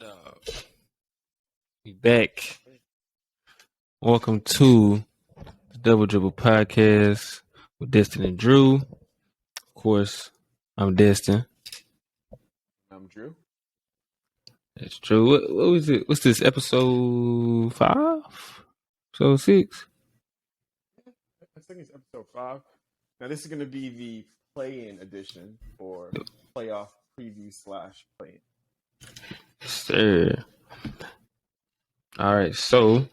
Dog. We back. Welcome to the Double Dribble podcast with Destin and Drew. Of course, I'm Destin. I'm Drew. That's Drew. What was it? What's this? Episode 5? Episode 6? I think it's episode 5. Now this is going to be the play-in edition or playoff preview / play-in. Sir. All right, so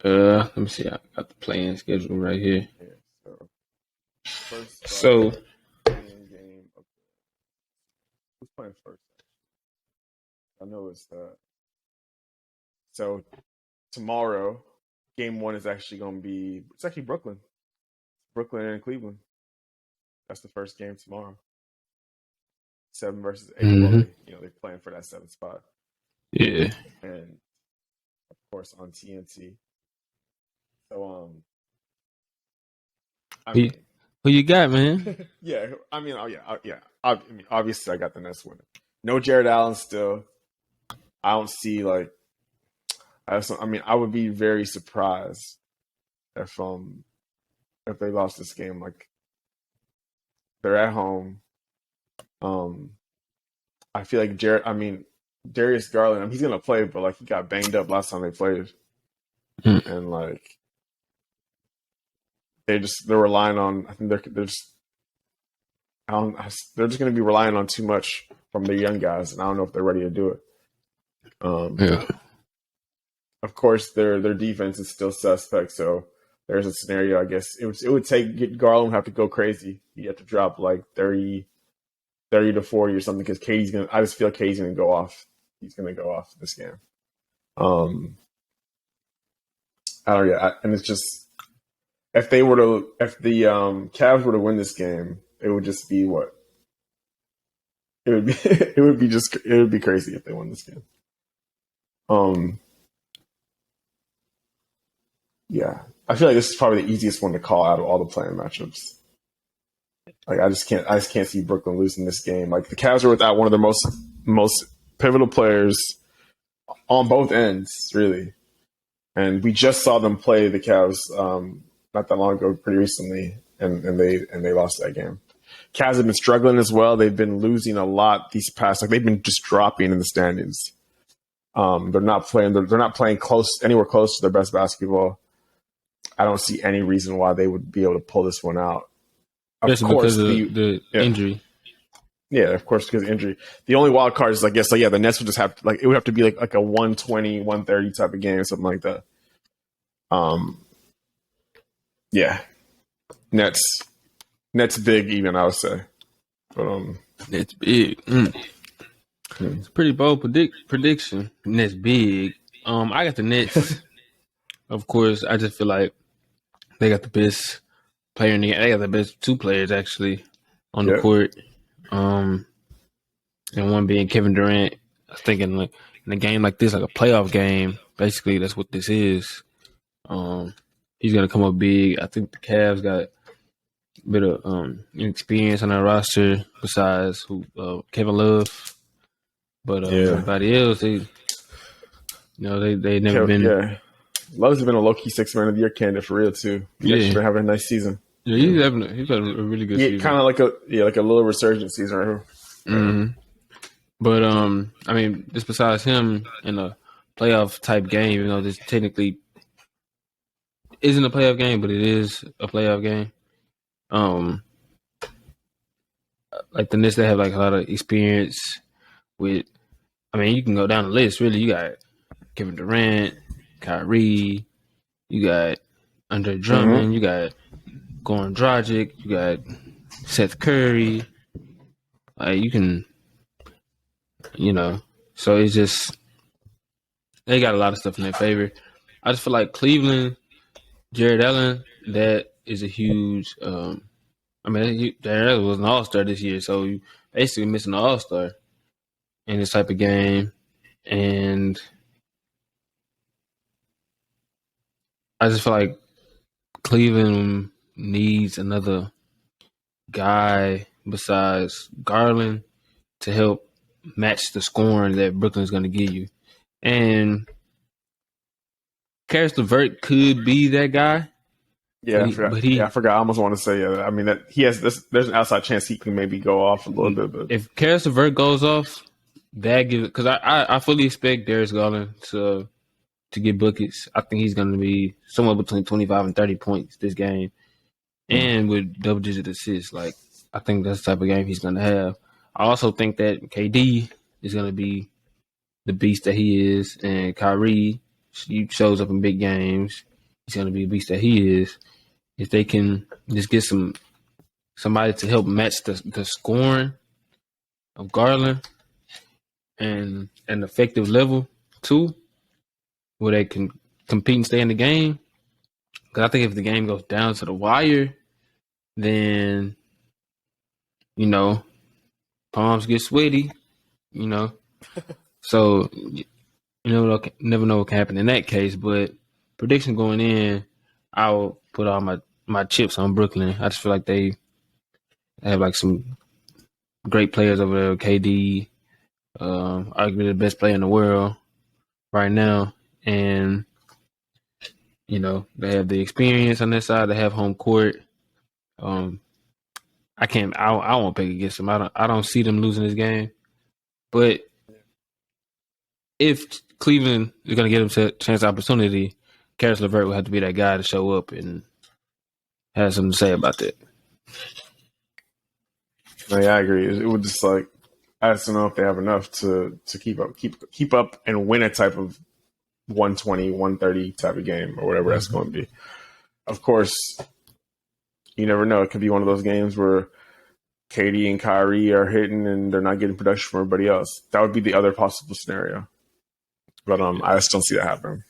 let me see. I got the playing schedule right here. Yeah, so first play-in game. Who's playing first? I know it's so tomorrow. Game 1 is actually going to be. It's actually Brooklyn and Cleveland. That's the first game tomorrow. 7 versus 8. Mhm. They're playing for that 7th spot. Yeah. And of course on TNT. So Who you got, man? yeah. Obviously I got the Nets winning. No Jared Allen still. I don't see I would be very surprised if they lost this game. Like, they're at home. I feel like Darius Garland, he's gonna play, but he got banged up last time they played. And they're relying on, I think they're just gonna be relying on too much from their young guys, and I don't know if they're ready to do it. Yeah. Of course, their defense is still suspect. So there's a scenario. I guess it would take Garland would have to go crazy. You have to drop 30 to 40 or something, because I just feel like Katie's gonna go off. He's gonna go off this game. I don't know. And it's just if the Cavs were to win this game, it would just be what it would be. It would be crazy if they won this game. Yeah, I feel like this is probably the easiest one to call out of all the playing matchups. I just can't see Brooklyn losing this game. The Cavs are without one of their most pivotal players on both ends, really. And we just saw them play the Cavs not that long ago, pretty recently, and they lost that game. Cavs have been struggling as well. They've been losing a lot these past. They've been just dropping in the standings. They're not playing. They're not playing anywhere close to their best basketball. I don't see any reason why they would be able to pull this one out. Especially because of the injury. Yeah, of course, because of injury. The only wild card is, I guess, the Nets would just have to, it would have to be like a 120, 130 type of game or something like that. Yeah. Nets big even, I would say. But Nets big. It's a pretty bold prediction. Nets big. I got the Nets. Of course, I just feel like they got the best player in the game. They got the best 2 players actually on the court. And one being Kevin Durant. I was thinking in a game like this, like a playoff game, basically that's what this is. He's gonna come up big. I think the Cavs got a bit of inexperience on their roster besides Kevin Love. But everybody else, they never been. Yeah. Love's been a low-key 6th man of the year candidate for real too. He's been having a nice season. Yeah, he's having a really good season. Kind of like a little resurgent season right here. Mm-hmm. But just besides him in a playoff type game, even though this technically isn't a playoff game, but it is a playoff game. Like the Nets, they have a lot of experience with. You can go down the list. Really, you got Kevin Durant, Kyrie, you got Andre Drummond, you got Goran Dragic, you got Seth Curry. You can, so it's just they got a lot of stuff in their favor. I just feel like Cleveland, Jared Allen, that is a huge. Jared Allen was an All-Star this year, so you basically missing an All-Star in this type of game, and I just feel like Cleveland needs another guy besides Garland to help match the scoring that Brooklyn's going to give you. And Karis LeVert could be that guy. Yeah, I forgot. I forgot. I almost want to say, I mean, that he has this. There's an outside chance he can maybe go off a little bit. But if Karis LeVert goes off, that gives because I fully expect Darius Garland to get buckets. I think he's going to be somewhere between 25 and 30 points this game, and with double-digit assists. Like I think that's the type of game he's going to have. I also think that KD is going to be the beast that he is, and Kyrie he shows up in big games. He's going to be the beast that he is. If they can just get somebody to help match the scoring of Garland and an effective level too, where they can compete and stay in the game. Because I think if the game goes down to the wire, then palms get sweaty. So never know what can happen in that case. But prediction going in, I'll put all my chips on Brooklyn. I just feel like they have like some great players over there. KD, arguably the best player in the world right now, and they have the experience on their side. They have home court. I won't pick against them. I don't see them losing this game. But if Cleveland is going to get them a chance opportunity, Karis LeVert will have to be that guy to show up and have something to say about that. No, yeah, I agree. It would just I just don't know if they have enough to keep up and win a type of 120, 130 type of game or whatever that's going to be. Of course, you never know. It could be one of those games where KD and Kyrie are hitting and they're not getting production from everybody else. That would be the other possible scenario. But I just don't see that happening.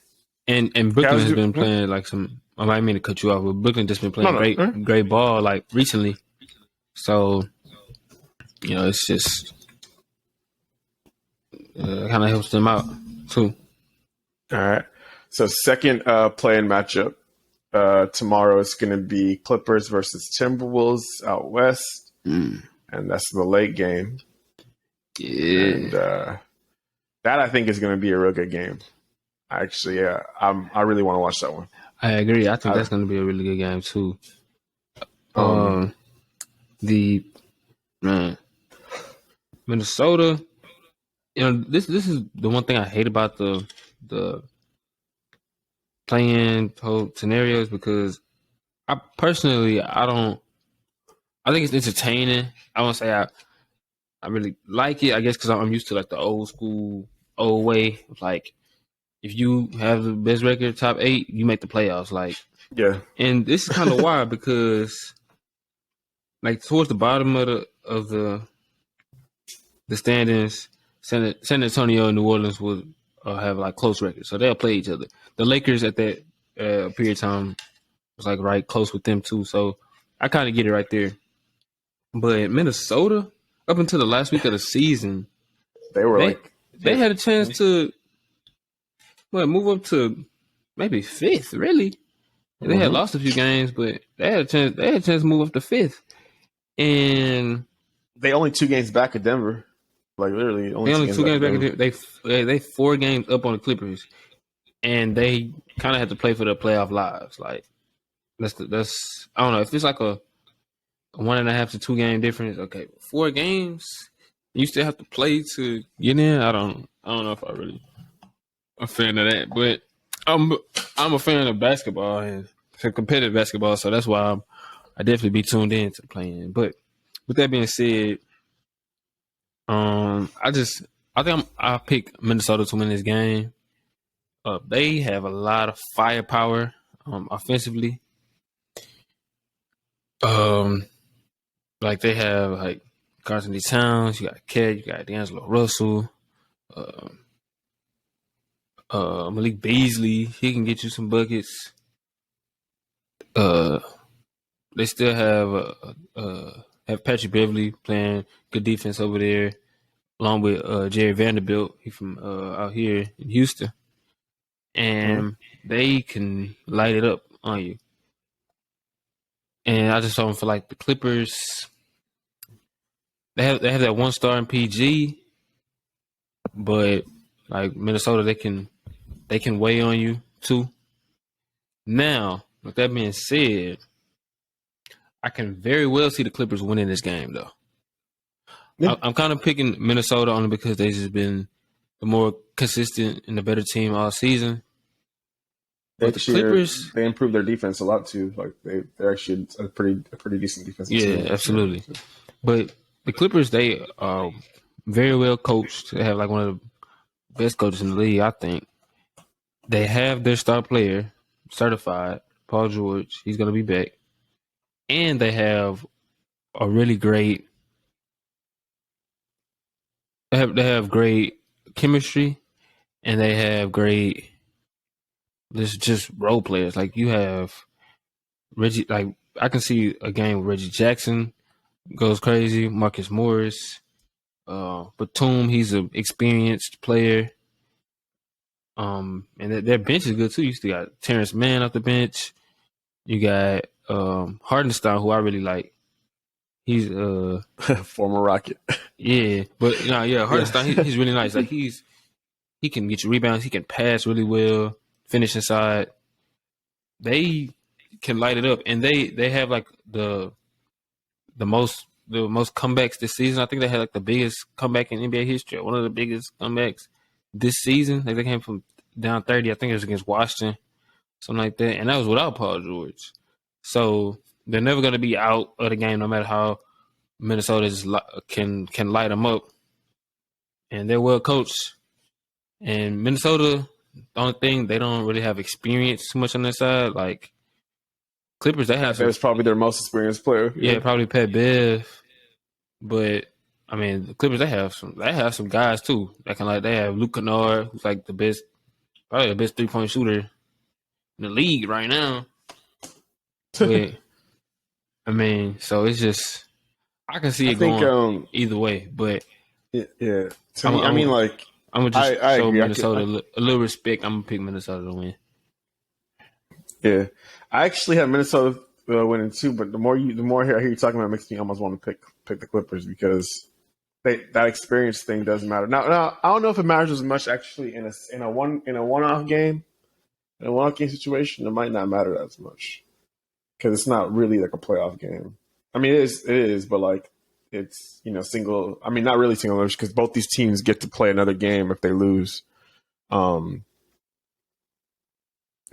And Brooklyn has been playing like some. I might mean to cut you off, but Brooklyn just been playing great ball like recently. So it's just kind of helps them out too. All right. So second play-in matchup tomorrow is going to be Clippers versus Timberwolves out west, and that's the late game. Yeah, and that I think is going to be a real good game. Actually, yeah, I really want to watch that one. I agree. I think that's going to be a really good game too. Minnesota. This is the one thing I hate about the playing whole scenarios because I personally I think it's entertaining. I won't say I really like it. I guess because I'm used to like the old school old way. Like if you have the best record, top 8, you make the playoffs. Like yeah, and this is kind of why because like towards the bottom of the standings, San Antonio and New Orleans will have like close records, so they'll play each other. The Lakers at that period of time was like right close with them too, so I kind of get it right there. But Minnesota, up until the last week of the season, they had a chance to move up to maybe 5th. Really, they had lost a few games, but they had a chance. They had a chance to move up to 5th, and they only 2 games back at Denver. Like literally, only 2 games back. They 4 games up on the Clippers, and they kind of had to play for their playoff lives. Like that's I don't know if it's like a 1.5 to 2 game difference. Okay, 4 games, you still have to play to get in. I don't know if I really a fan of that, but I'm a fan of basketball and competitive basketball, so that's why I definitely be tuned in to playing. But with that being said, I pick Minnesota to win this game. They have a lot of firepower offensively. Like they have like Carson D. Towns, you got Ket, you got D'Angelo Russell, Malik Beasley, he can get you some buckets. They still have Patrick Beverly playing good defense over there, along with Jerry Vanderbilt. He from out here in Houston, and they can light it up on you. And I just don't feel like the Clippers. They have that one star in PG, but like Minnesota, they can weigh on you too. Now, with that being said, I can very well see the Clippers winning this game, though. Yeah. I'm kind of picking Minnesota only because they've just been the more consistent and the better team all season. But the Clippers, they improved their defense a lot too. Like they're actually a pretty decent defensive team. yeah, absolutely. But the Clippers, they are very well coached. They have like one of the best coaches in the league, I think. They have their star player certified, Paul George. He's going to be back. And they have a really great they have great chemistry, and they have great just role players. Like you have Reggie, like I can see a game with Reggie Jackson goes crazy, Marcus Morris, Batum, he's an experienced player. And their bench is good too. You still got Terrence Mann off the bench. You got Hardenstein, who I really like. He's former Rocket. Yeah, but Hardenstein, he's really nice. Like he can get you rebounds. He can pass really well, finish inside. They can light it up, and they have like the most comebacks this season. I think they had like the biggest comeback in NBA history. One of the biggest comebacks this season. Like they came from down 30. I think it was against Washington, something like that, and that was without Paul George. So they're never going to be out of the game, no matter how Minnesota can light them up, and they're well coached. And Minnesota, the only thing, they don't really have experience too much on their side. Like Clippers, they have That's probably their most experienced player. Yeah, probably Pat Bev. But I mean, the Clippers, they have some guys too that can they have Luke Kennard, who's like probably the best 3-point shooter in the league right now. But I mean, so it's just I can see it going either way. But yeah. To me, I mean, like I'm gonna just show agree. Minnesota a little respect. I'm gonna pick Minnesota to win. Yeah, I actually have Minnesota winning too. But the more I hear you talking about, it makes me almost want to pick the Clippers because that experience thing doesn't matter. Now I don't know if it matters as much actually in a one-off game, in a one-off game situation. It might not matter as much because it's not really like a playoff game. I mean, it is, but like. It's single. I mean, not really single elimination because both these teams get to play another game if they lose. So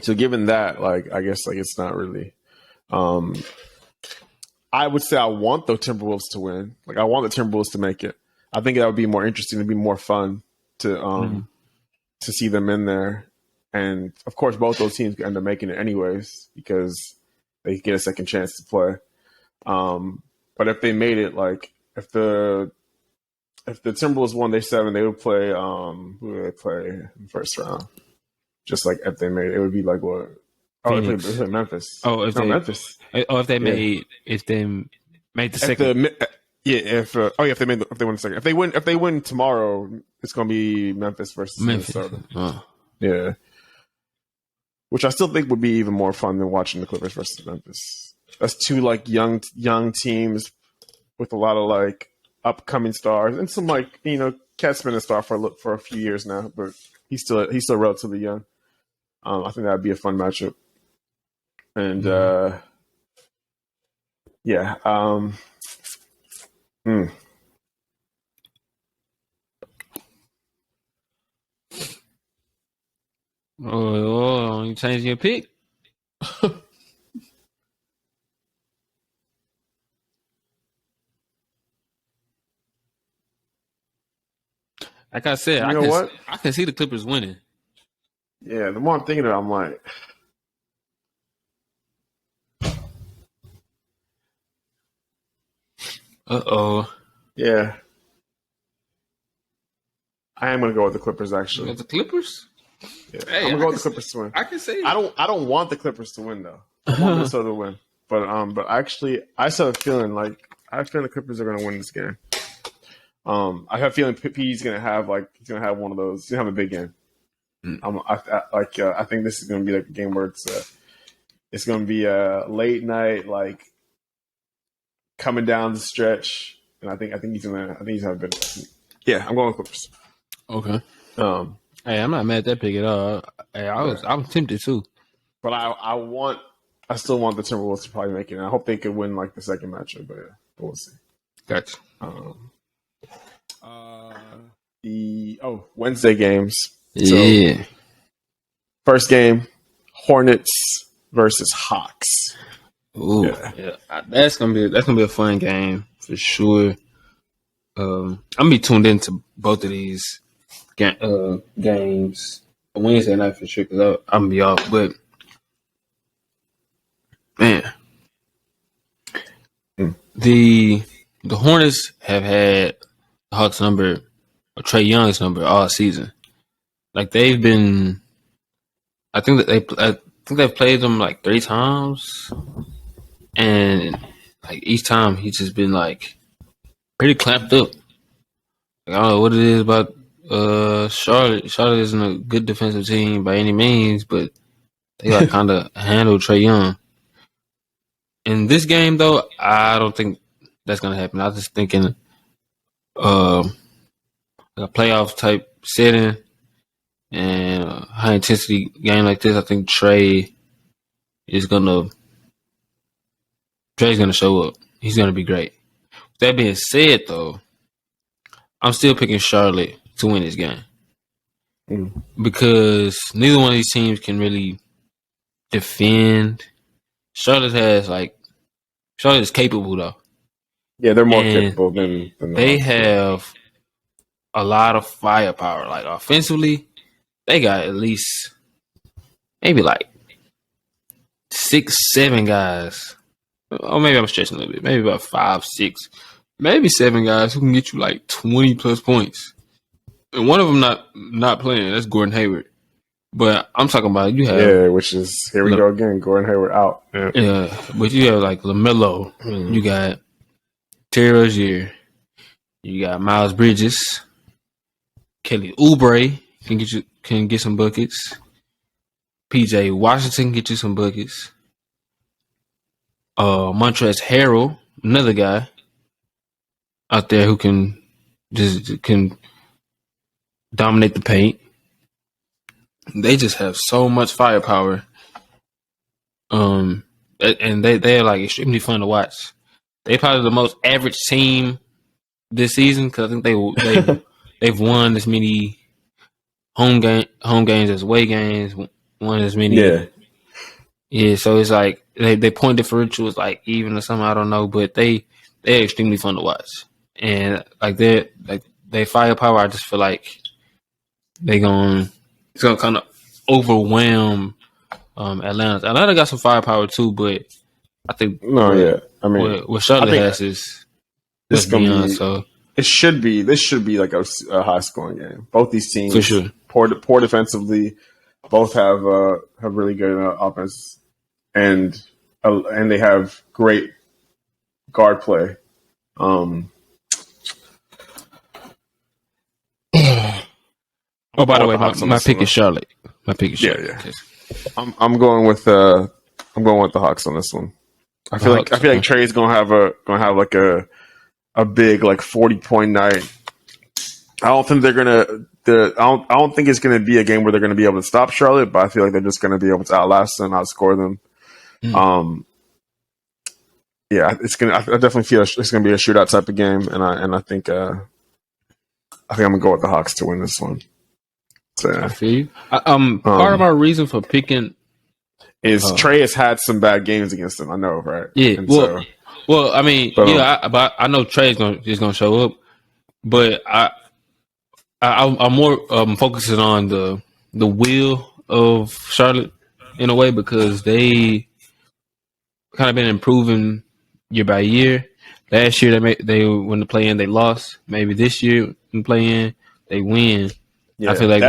given that, like, I guess like it's not really. I would say I want the Timberwolves to win. Like, I want the Timberwolves to make it. I think that would be more interesting. It'd be more fun to see them in there, and of course, both those teams end up making it anyways because they get a second chance to play. But if they made it, like if the Timberwolves won day 7, they would play who would they play in the first round? Just like if they made it, it would be like what? Oh, they play Memphis. Memphis. If they made the second. If they win the second. If they win tomorrow, it's gonna be Memphis versus Minnesota. Yeah. Which I still think would be even more fun than watching the Clippers versus Memphis. That's two like young teams with a lot of like upcoming stars and some like Cat's been a star for a few years now, but he's still relatively young. I think that'd be a fun matchup. And yeah. Oh, you changing your pick? Like I said, I can see the Clippers winning. Yeah, the more I'm thinking of it, I'm like, yeah, I am gonna go with the Clippers. Actually, the Clippers. Yeah, hey, I'm gonna go with the Clippers to win. I can say I don't want the Clippers to win though. I want Minnesota to win, but actually, I still have a feeling the Clippers are gonna win this game. I have a feeling P's gonna have one of those. He's gonna have a big game. I think this is gonna be like a game where it's gonna be a late night, like coming down the stretch, and I think he's gonna have a big. Yeah, I'm going with Clippers. Okay. Um, Hey, I'm not mad at that pick at all. Hey, I'm tempted too. but I still want the Timberwolves to probably make it. And I hope they could win like the second matchup, but we'll see. Gotcha. Um, the Wednesday games. So Yeah. first game, Hornets versus Hawks. Ooh. Yeah. That's gonna be a fun game for sure. I'm gonna be tuned into both of these games Wednesday night for sure because I'm gonna be off. But man, the Hornets have had the Hawks number or Trae Young's number all season. Like they've been, I think they've played them like 3 times, and like each time he's just been like pretty clamped up. Like, I don't know what it is about Charlotte. Charlotte isn't a good defensive team by any means, but they like kind of handle Trae Young. In this game, though, I don't think that's gonna happen. I was just thinking, like a playoff type setting and a high intensity game like this. I think Trae's gonna show up. He's gonna be great. That being said, though, I'm still picking Charlotte to win this game because neither one of these teams can really defend. Charlotte is capable though. Yeah, they're more capable than they have a lot of firepower. Like offensively, they got at least maybe like 6, 7 guys. Or maybe I'm stretching a little bit. Maybe about 5, 6, maybe 7 guys who can get you like 20 plus points. And one of them not playing. That's Gordon Hayward. But I'm talking about you have which is here we go again. Gordon Hayward out. Yeah, but you have like LaMelo. You got Terry Rozier. You got Miles Bridges. Kelly Oubre can get some buckets. PJ Washington can get you some buckets. Montrezl Harrell, another guy out there who can dominate the paint. They just have so much firepower. And they are like extremely fun to watch. They probably the most average team this season because I think they've won as many home games as away games. Won as many. Yeah. So it's like they point differential is like even or something. I don't know, but they're extremely fun to watch. And like they firepower. I just feel like it's gonna kind of overwhelm Atlanta. Atlanta got some firepower too, but I think I mean, what Charlotte has is this gonna be. So this should be like a high scoring game. Both these teams for sure poor defensively. Both have really good offense, and they have great guard play. By the way, my pick is Charlotte. My pick is Charlotte. Yeah. I'm going with the Hawks on this one. I feel like Trae's gonna have like a big like 40-point night. I don't think I don't think it's gonna be a game where they're gonna be able to stop Charlotte, but I feel like they're just gonna be able to outlast them, outscore them. I definitely feel it's gonna be a shootout type of game, and I think I'm gonna go with the Hawks to win this one. So, I feel you. Part of my reason for picking is Trae has had some bad games against them. I know, right? Yeah. I mean, but I know Trae's is gonna show up, but I'm more focusing on the will of Charlotte in a way because they kind of been improving year by year. Last year they when the play in they lost. Maybe this year in play in they win. Yeah, I feel like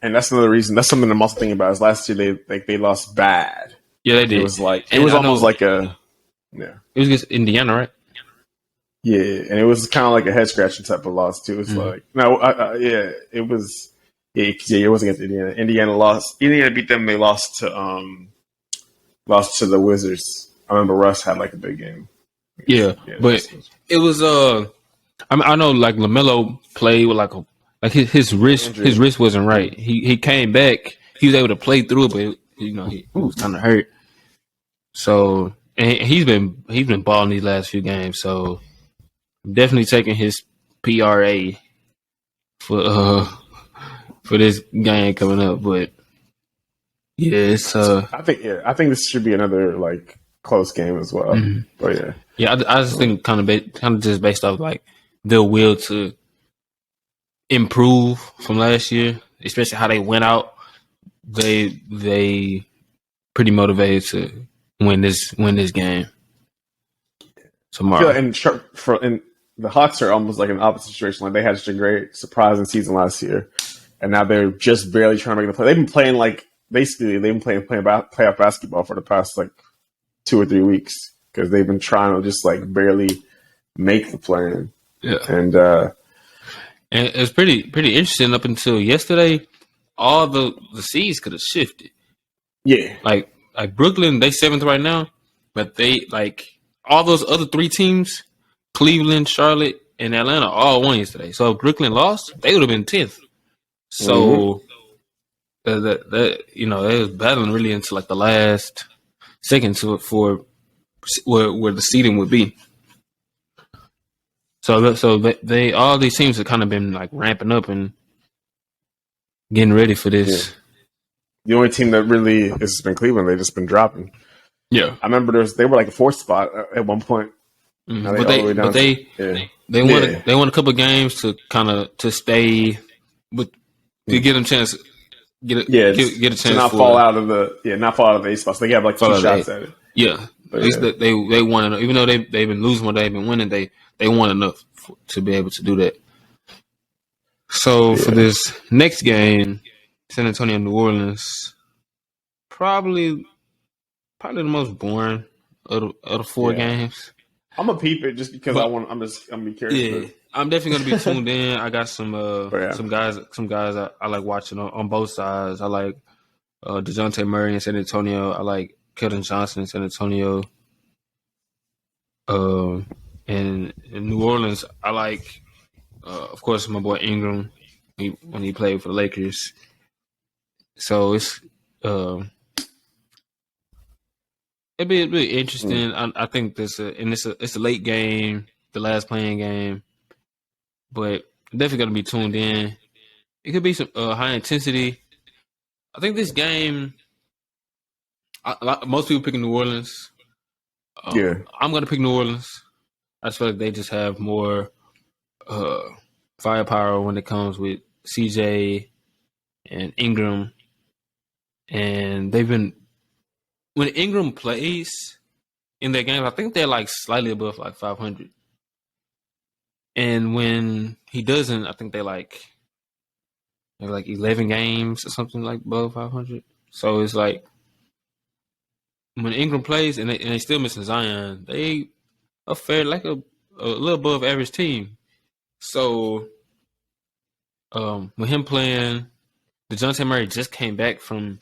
and that's another reason. That's something I'm also thinking about. Is last year they lost bad. Yeah, they did. It was almost like a It was against Indiana, right? Yeah, and it was kind of like a head scratching type of loss too. It was like it was. It was against Indiana. Indiana lost. Indiana beat them. They lost to the Wizards. I remember Russ had like a big game. Yeah, but it was. I know like LaMelo played with like Like his injury. wrist wasn't right. He came back. He was able to play through it, but he was kind of hurt. So and he's been balling these last few games. So definitely taking his PRA for this game coming up. But yeah, it's I think this should be another like close game as well. mm-hmm. But yeah, Yeah, I just think kind of just based off like their will to improve from last year, especially how they went out. They pretty motivated to win this game I feel tomorrow. like in the Hawks are almost like an opposite situation. Like they had such a great surprising season last year, and now they're just barely trying to make the play. They've been playing like basically they've been playing playoff basketball for the past like 2 or 3 weeks because they've been trying to just like barely make the play. Yeah, and it's pretty interesting up until yesterday. All the seeds could have shifted. yeah, Like Brooklyn, they seventh right now, but they like all those other three teams, Cleveland, Charlotte, and Atlanta, all won yesterday. So if Brooklyn lost, they would have been 10th. So that they was battling really into like the last second to it for where the seeding would be. So they all these teams have kind of been like ramping up and getting ready for this. Yeah. The only team that really has been Cleveland. They've just been dropping. Yeah, I remember they were like a fourth spot at one point. mm-hmm. They won a couple of games to kind of to stay with to get them chance get a chance to not fall out of the 8 spots. They have like 2 shots at it. Yeah, at least they won enough. Even though they've been losing what they've been winning, they won enough to be able to do that. So for this next game, San Antonio, New Orleans, probably the most boring of the 4 games. I'm gonna peep it just because I'm gonna be curious. Yeah, I'm definitely gonna be tuned in. I got some guys I like watching on both sides. I like DeJounte Murray in San Antonio. I like Keldon Johnson in San Antonio. And in New Orleans, I like, of course, my boy Ingram when he played for the Lakers. So it's it'd be really interesting. I think it's a late game, the last playing game, but definitely gonna be tuned in. It could be some high intensity. I think this game, most people picking New Orleans. I'm gonna pick New Orleans. I just feel like they just have more firepower when it comes with CJ and Ingram, and they've been when Ingram plays in their games, I think they're like slightly above like 500, and when he doesn't, I think they're like 11 games or something like above 500. So it's like when Ingram plays and they still missing Zion, they are fair like a little above average team. So with him playing, DeJounte Murray just came back from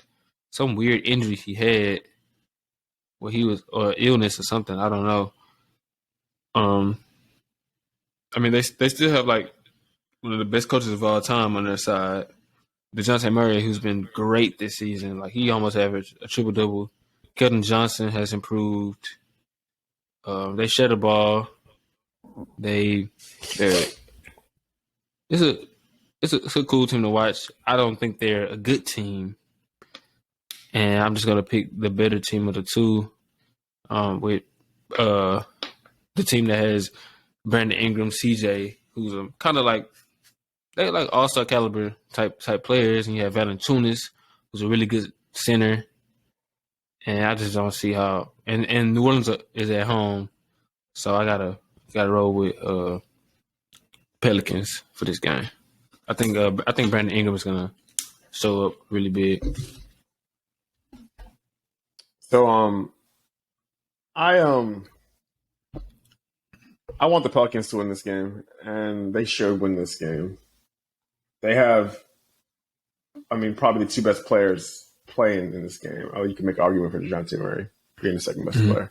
some weird injury he had where he was or illness or something. I don't know. I mean they still have like one of the best coaches of all time on their side. DeJounte Murray, who's been great this season. Like he almost averaged a triple double. Keldon Johnson has improved. They share the ball. It's a cool team to watch. I don't think they're a good team, and I'm just gonna pick the better team of the two. With the team that has Brandon Ingram, CJ, who's kind of like they're like all-star caliber type players, and you have Valanciunas, who's a really good center. And I just don't see how. And New Orleans is at home, so I gotta roll with Pelicans for this game. I think Brandon Ingram is gonna show up really big. So I want the Pelicans to win this game, and they should win this game. They have, I mean, probably the 2 best players playing in this game. Oh, you can make an argument for DeJounte Murray being the second best player.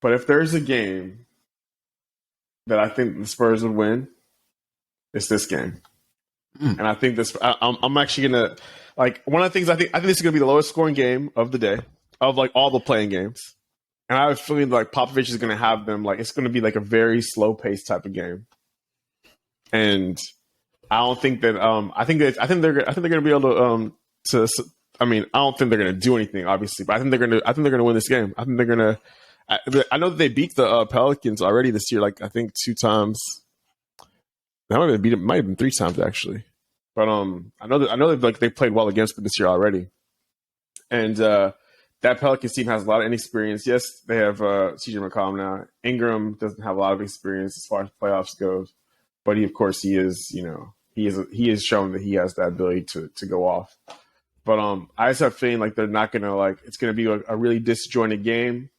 But if there's a game that I think the Spurs would win, it's this game. And I think this. I'm actually gonna like one of the things. I think this is gonna be the lowest scoring game of the day of like all the playing games. And I have a feeling like Popovich is gonna have them like it's gonna be like a very slow paced type of game. And I don't think that. I think they're gonna be able to. I mean, I don't think they're gonna do anything, obviously, but I think they're gonna win this game. I think they're gonna. I know that they beat the Pelicans already this year. Like I think 2 times. They might have beat it. Might have been 3 times actually. But I know that like they played well against them this year already, and that Pelicans team has a lot of inexperience. Yes, they have CJ McCollum now. Ingram doesn't have a lot of experience as far as playoffs goes, but he is shown that he has that ability to go off. But I just have a feeling like they're not gonna like it's gonna be a really disjointed game,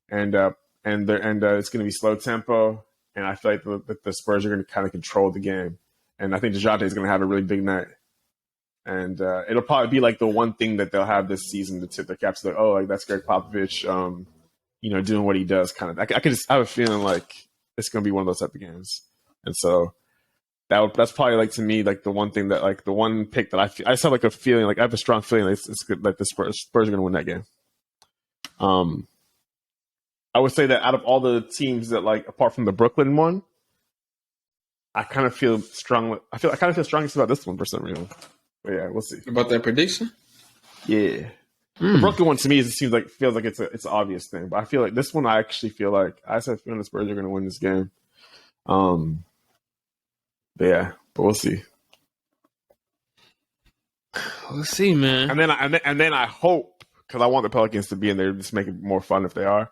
and it's gonna be slow tempo, and I feel like the Spurs are gonna kind of control the game. And I think DeJounte is going to have a really big night. And it'll probably be like the one thing that they'll have this season to tip their caps. Like, oh, like that's Greg Popovich, doing what he does kind of. I have a feeling like it's going to be one of those type of games. And so that's probably like to me, like the one thing that like the one pick that I just have like a feeling, like I have a strong feeling like it's good, like the Spurs are going to win that game. I would say that out of all the teams that like, apart from the Brooklyn one, I kind of feel strongly. I kind of feel strongest about this one for some reason. But yeah, we'll see. About that prediction? Yeah, the Brooklyn one to me feels like it's an obvious thing. But I feel like this one, I actually feel like I said the Spurs are going to win this game. But we'll see. We'll see, man. And then I hope, because I want the Pelicans to be in there, just make it more fun if they are.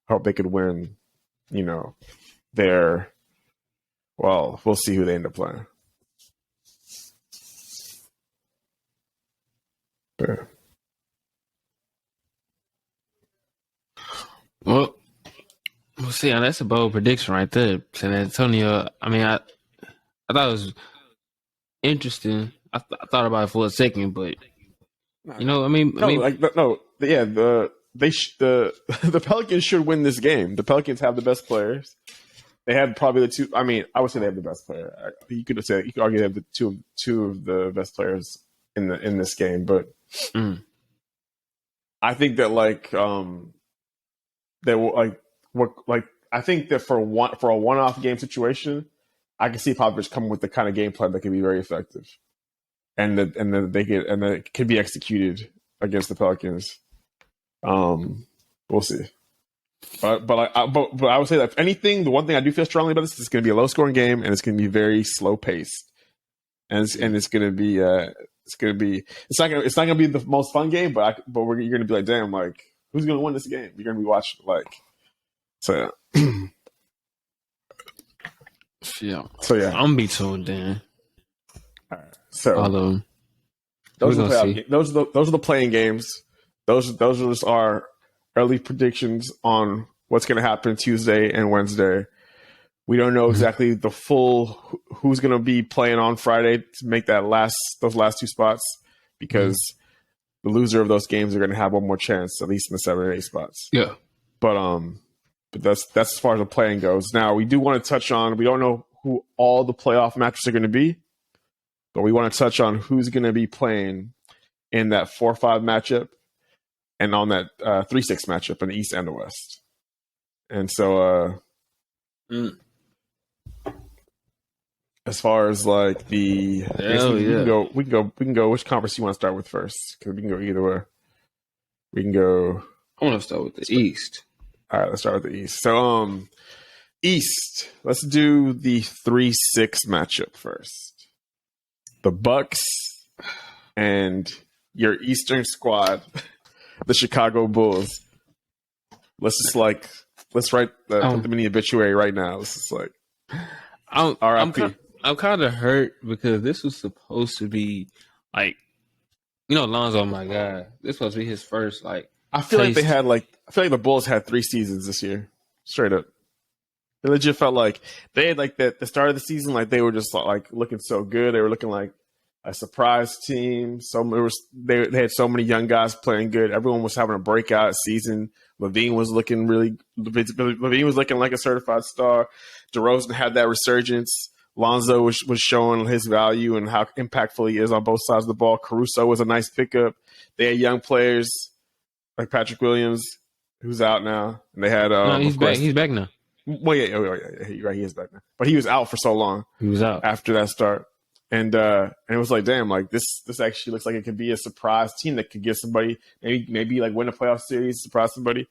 I hope they could win. Their. Well, we'll see who they end up playing. Yeah. Well, we'll see. That's a bold prediction right there. San Antonio, I mean, I thought it was interesting. I thought about it for a second, but the Pelicans should win this game. The Pelicans have the best players. They have probably the two. I mean, I would say they have the best player. You could argue they have the two of the best players in this game. But I think that I think that for a one-off game situation, I can see Popovich coming with the kind of game plan that can be very effective, and that it can be executed against the Pelicans. We'll see. But I would say that if anything, the one thing I do feel strongly about this is it's going to be a low scoring game and it's going to be very slow paced, and it's going to be it's not going to be the most fun game, but you're going to be like, damn, like who's going to win this game? You're going to be watching so yeah. I'm gonna be told then. All right. So those are the playing games. Those are just our early predictions on what's going to happen Tuesday and Wednesday. We don't know exactly the full who's going to be playing on Friday to make those last 2 spots, because the loser of those games are going to have one more chance, at least in the 7 or 8 spots. Yeah. But that's as far as the playing goes. Now we do want to touch on. We don't know who all the playoff matches are going to be, but we want to touch on who's going to be playing in that 4-5 matchup. And on that 3-6 matchup in the East and the West. And so as far as like we can go which conference you want to start with first? Because we can go either way. We can go. I want to start with the East. All right, let's start with the East. So East, let's do the 3-6 matchup first. The Bucks and your Eastern squad. The Chicago Bulls. Let's write put them in the obituary right now. It's just like RIP. I'm kind of hurt because this was supposed to be like, Lonzo, my guy. This was supposed to be his first like. I feel like the Bulls had 3 seasons this year, straight up. It legit felt like they had like the start of the season, like they were just like looking so good. They were looking like a surprise team. They had so many young guys playing good. Everyone was having a breakout season. Levine was looking like a certified star. DeRozan had that resurgence. Lonzo was showing his value and how impactful he is on both sides of the ball. Caruso was a nice pickup. They had young players like Patrick Williams, who's out now. And they had No, he's of back. course, He's back now. well, yeah, you're right. He is back now, but he was out for so long. He was out after that start, and it was like, damn, like this actually looks like it could be a surprise team that could get somebody maybe like win a playoff series, surprise somebody.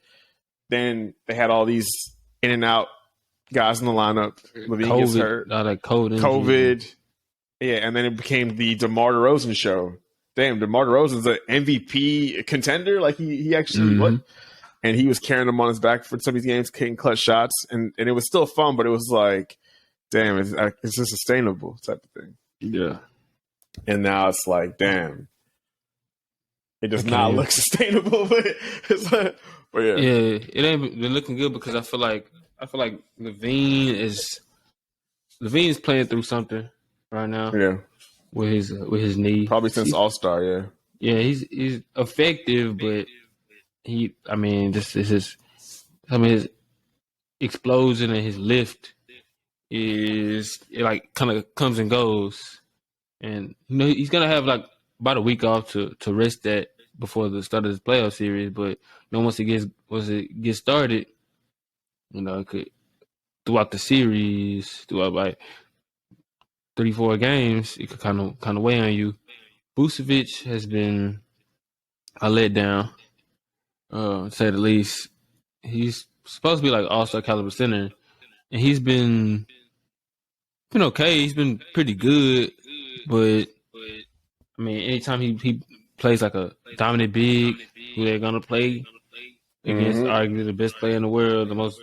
Then they had all these in and out guys in the lineup. Levine gets hurt. Like COVID. Yeah, and then it became the DeMar DeRozan show. Damn, DeMar DeRozan's an MVP contender. Like he actually what? And he was carrying them on his back for some of these games, getting clutch shots, and it was still fun, but it was like, damn, it's just sustainable type of thing. Yeah. And now it's like, damn, it does not look sustainable. But it's like, but yeah, it ain't been looking good because I feel like Levine is playing through something right now. Yeah, with his knee, probably since All-Star. Yeah, yeah, he's effective, but his explosion and his lift is it like kind of comes and goes, and he's gonna have like about a week off to rest that before the start of this playoff series. But once it gets started, it could throughout the series, throughout like 3-4 games, it could kind of weigh on you. Vucevic has been a letdown, to say the least. He's supposed to be like all-star caliber center, and he's been okay. He's been pretty good, but I mean, anytime he plays like a dominant big, who they're gonna play against, arguably the best player in the world, the most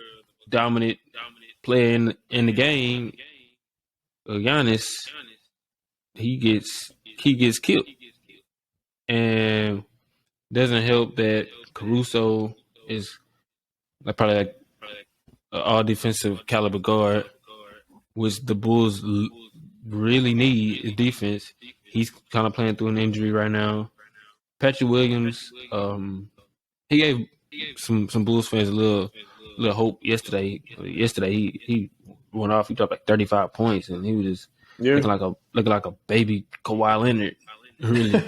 dominant player in the game, Giannis, he gets killed, and doesn't help that Caruso is probably like an all defensive caliber guard, which the Bulls really need is defense. He's kind of playing through an injury right now. Patrick Williams, he gave some Bulls fans a little hope yesterday. Yesterday he went off. He dropped like 35 points, and he was just looking like a baby Kawhi Leonard, really.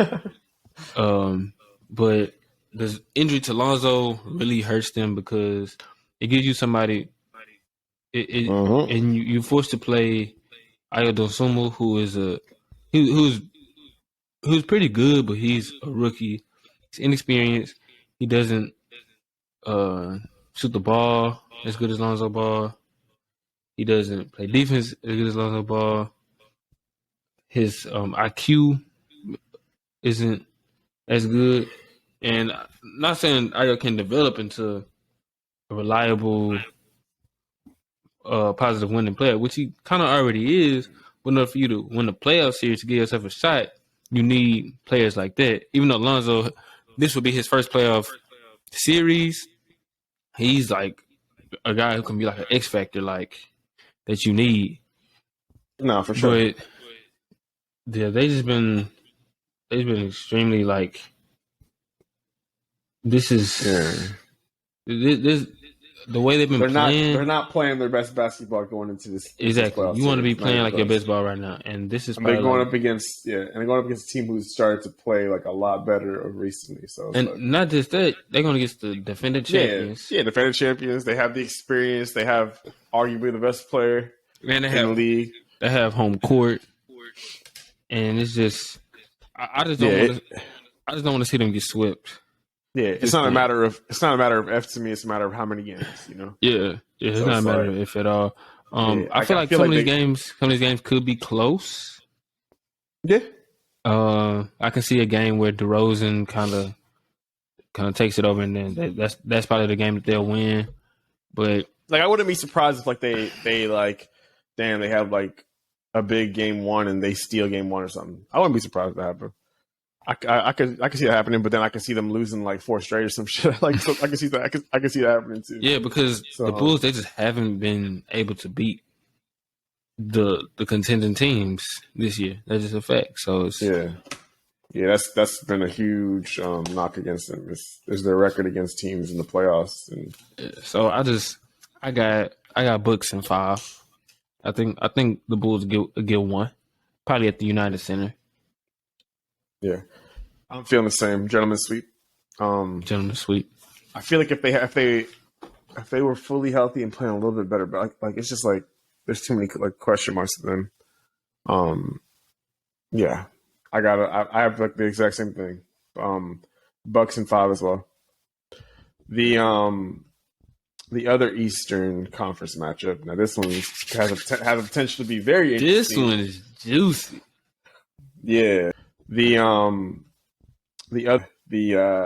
But the injury to Lonzo really hurts them because it gives you somebody, and you're forced to play Ayo Dosunmu, who's pretty good, but he's a rookie. He's inexperienced. He doesn't shoot the ball as good as Lonzo Ball. He doesn't play defense as good as Lonzo Ball. His IQ isn't as good. And I'm not saying Ayo can develop into a reliable, positive winning player, which he kind of already is. But in order for you to win the playoff series to give yourself a shot, you need players like that. Even though Lonzo, this will be his first playoff series, he's like a guy who can be like an X factor, like that you need. No, for sure. But yeah, they've been extremely like. This is this the way they've been playing. They're not playing their best basketball going into this. Exactly. You want to be playing like your best ball right now, and this is. They're going up against a team who's started to play like a lot better recently. So not just that, they're going against the defending champions. Yeah, defending champions. They have the experience. They have arguably the best player in the league. They have home court, and it's just I just don't want to see them get swept. Yeah, it's not a matter of if to me. It's a matter of how many games, Yeah, it's not a matter of if at all. I feel like some of these games could be close. Yeah. I can see a game where DeRozan kind of takes it over, and then that's probably the game that they'll win. But like, I wouldn't be surprised if like they like, damn, they have like a big game one and they steal game one or something. I wouldn't be surprised if that happened. I could see that happening, but then I could see them losing like 4 straight or some shit. Like, so I can see that. I can see that happening too. Yeah, because the Bulls, they just haven't been able to beat the contending teams this year. That's just a fact. So it's Yeah, that's been a huge knock against them. Is their record against teams in the playoffs, and so I got Bucks in 5. I think the Bulls get 1, probably at the United Center. yeah, I'm feeling the same. Gentlemen sweep. Gentlemen sweep. I feel like if they were fully healthy and playing a little bit better, but like it's just like there's too many like question marks to them. Yeah, I have like the exact same thing. Bucks in 5 as well. The other Eastern Conference matchup. Now this one has a potential to be very interesting. This one is juicy. Yeah. The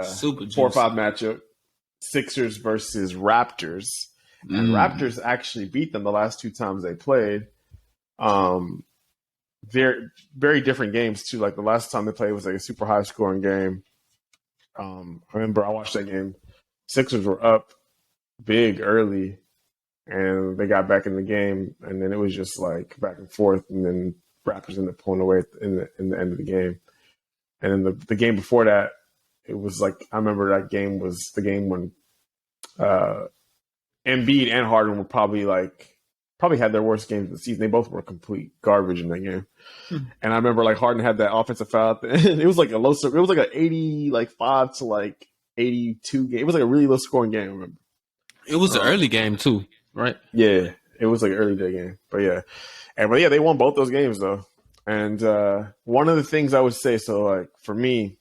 Super juicy. 4-5 matchup. Sixers versus Raptors. And Raptors actually beat them the last 2 times they played. Very, very different games too. Like the last time they played was like a super high scoring game. I remember I watched that game. Sixers were up big early, and they got back in the game, and then it was just like back and forth, and then Raptors ended up pulling away in the end of the game. And then the game before that, it was like I remember that game was the game when Embiid and Harden were probably had their worst games of the season. They both were complete garbage in that game. And I remember like Harden had that offensive foul. It was like it was like an 85 to 82 game. It was like a really low scoring game. I remember. It was an early game too, right? Yeah, it was like an early day game. But yeah, they won both those games though. And one of the things I would say, so like for me,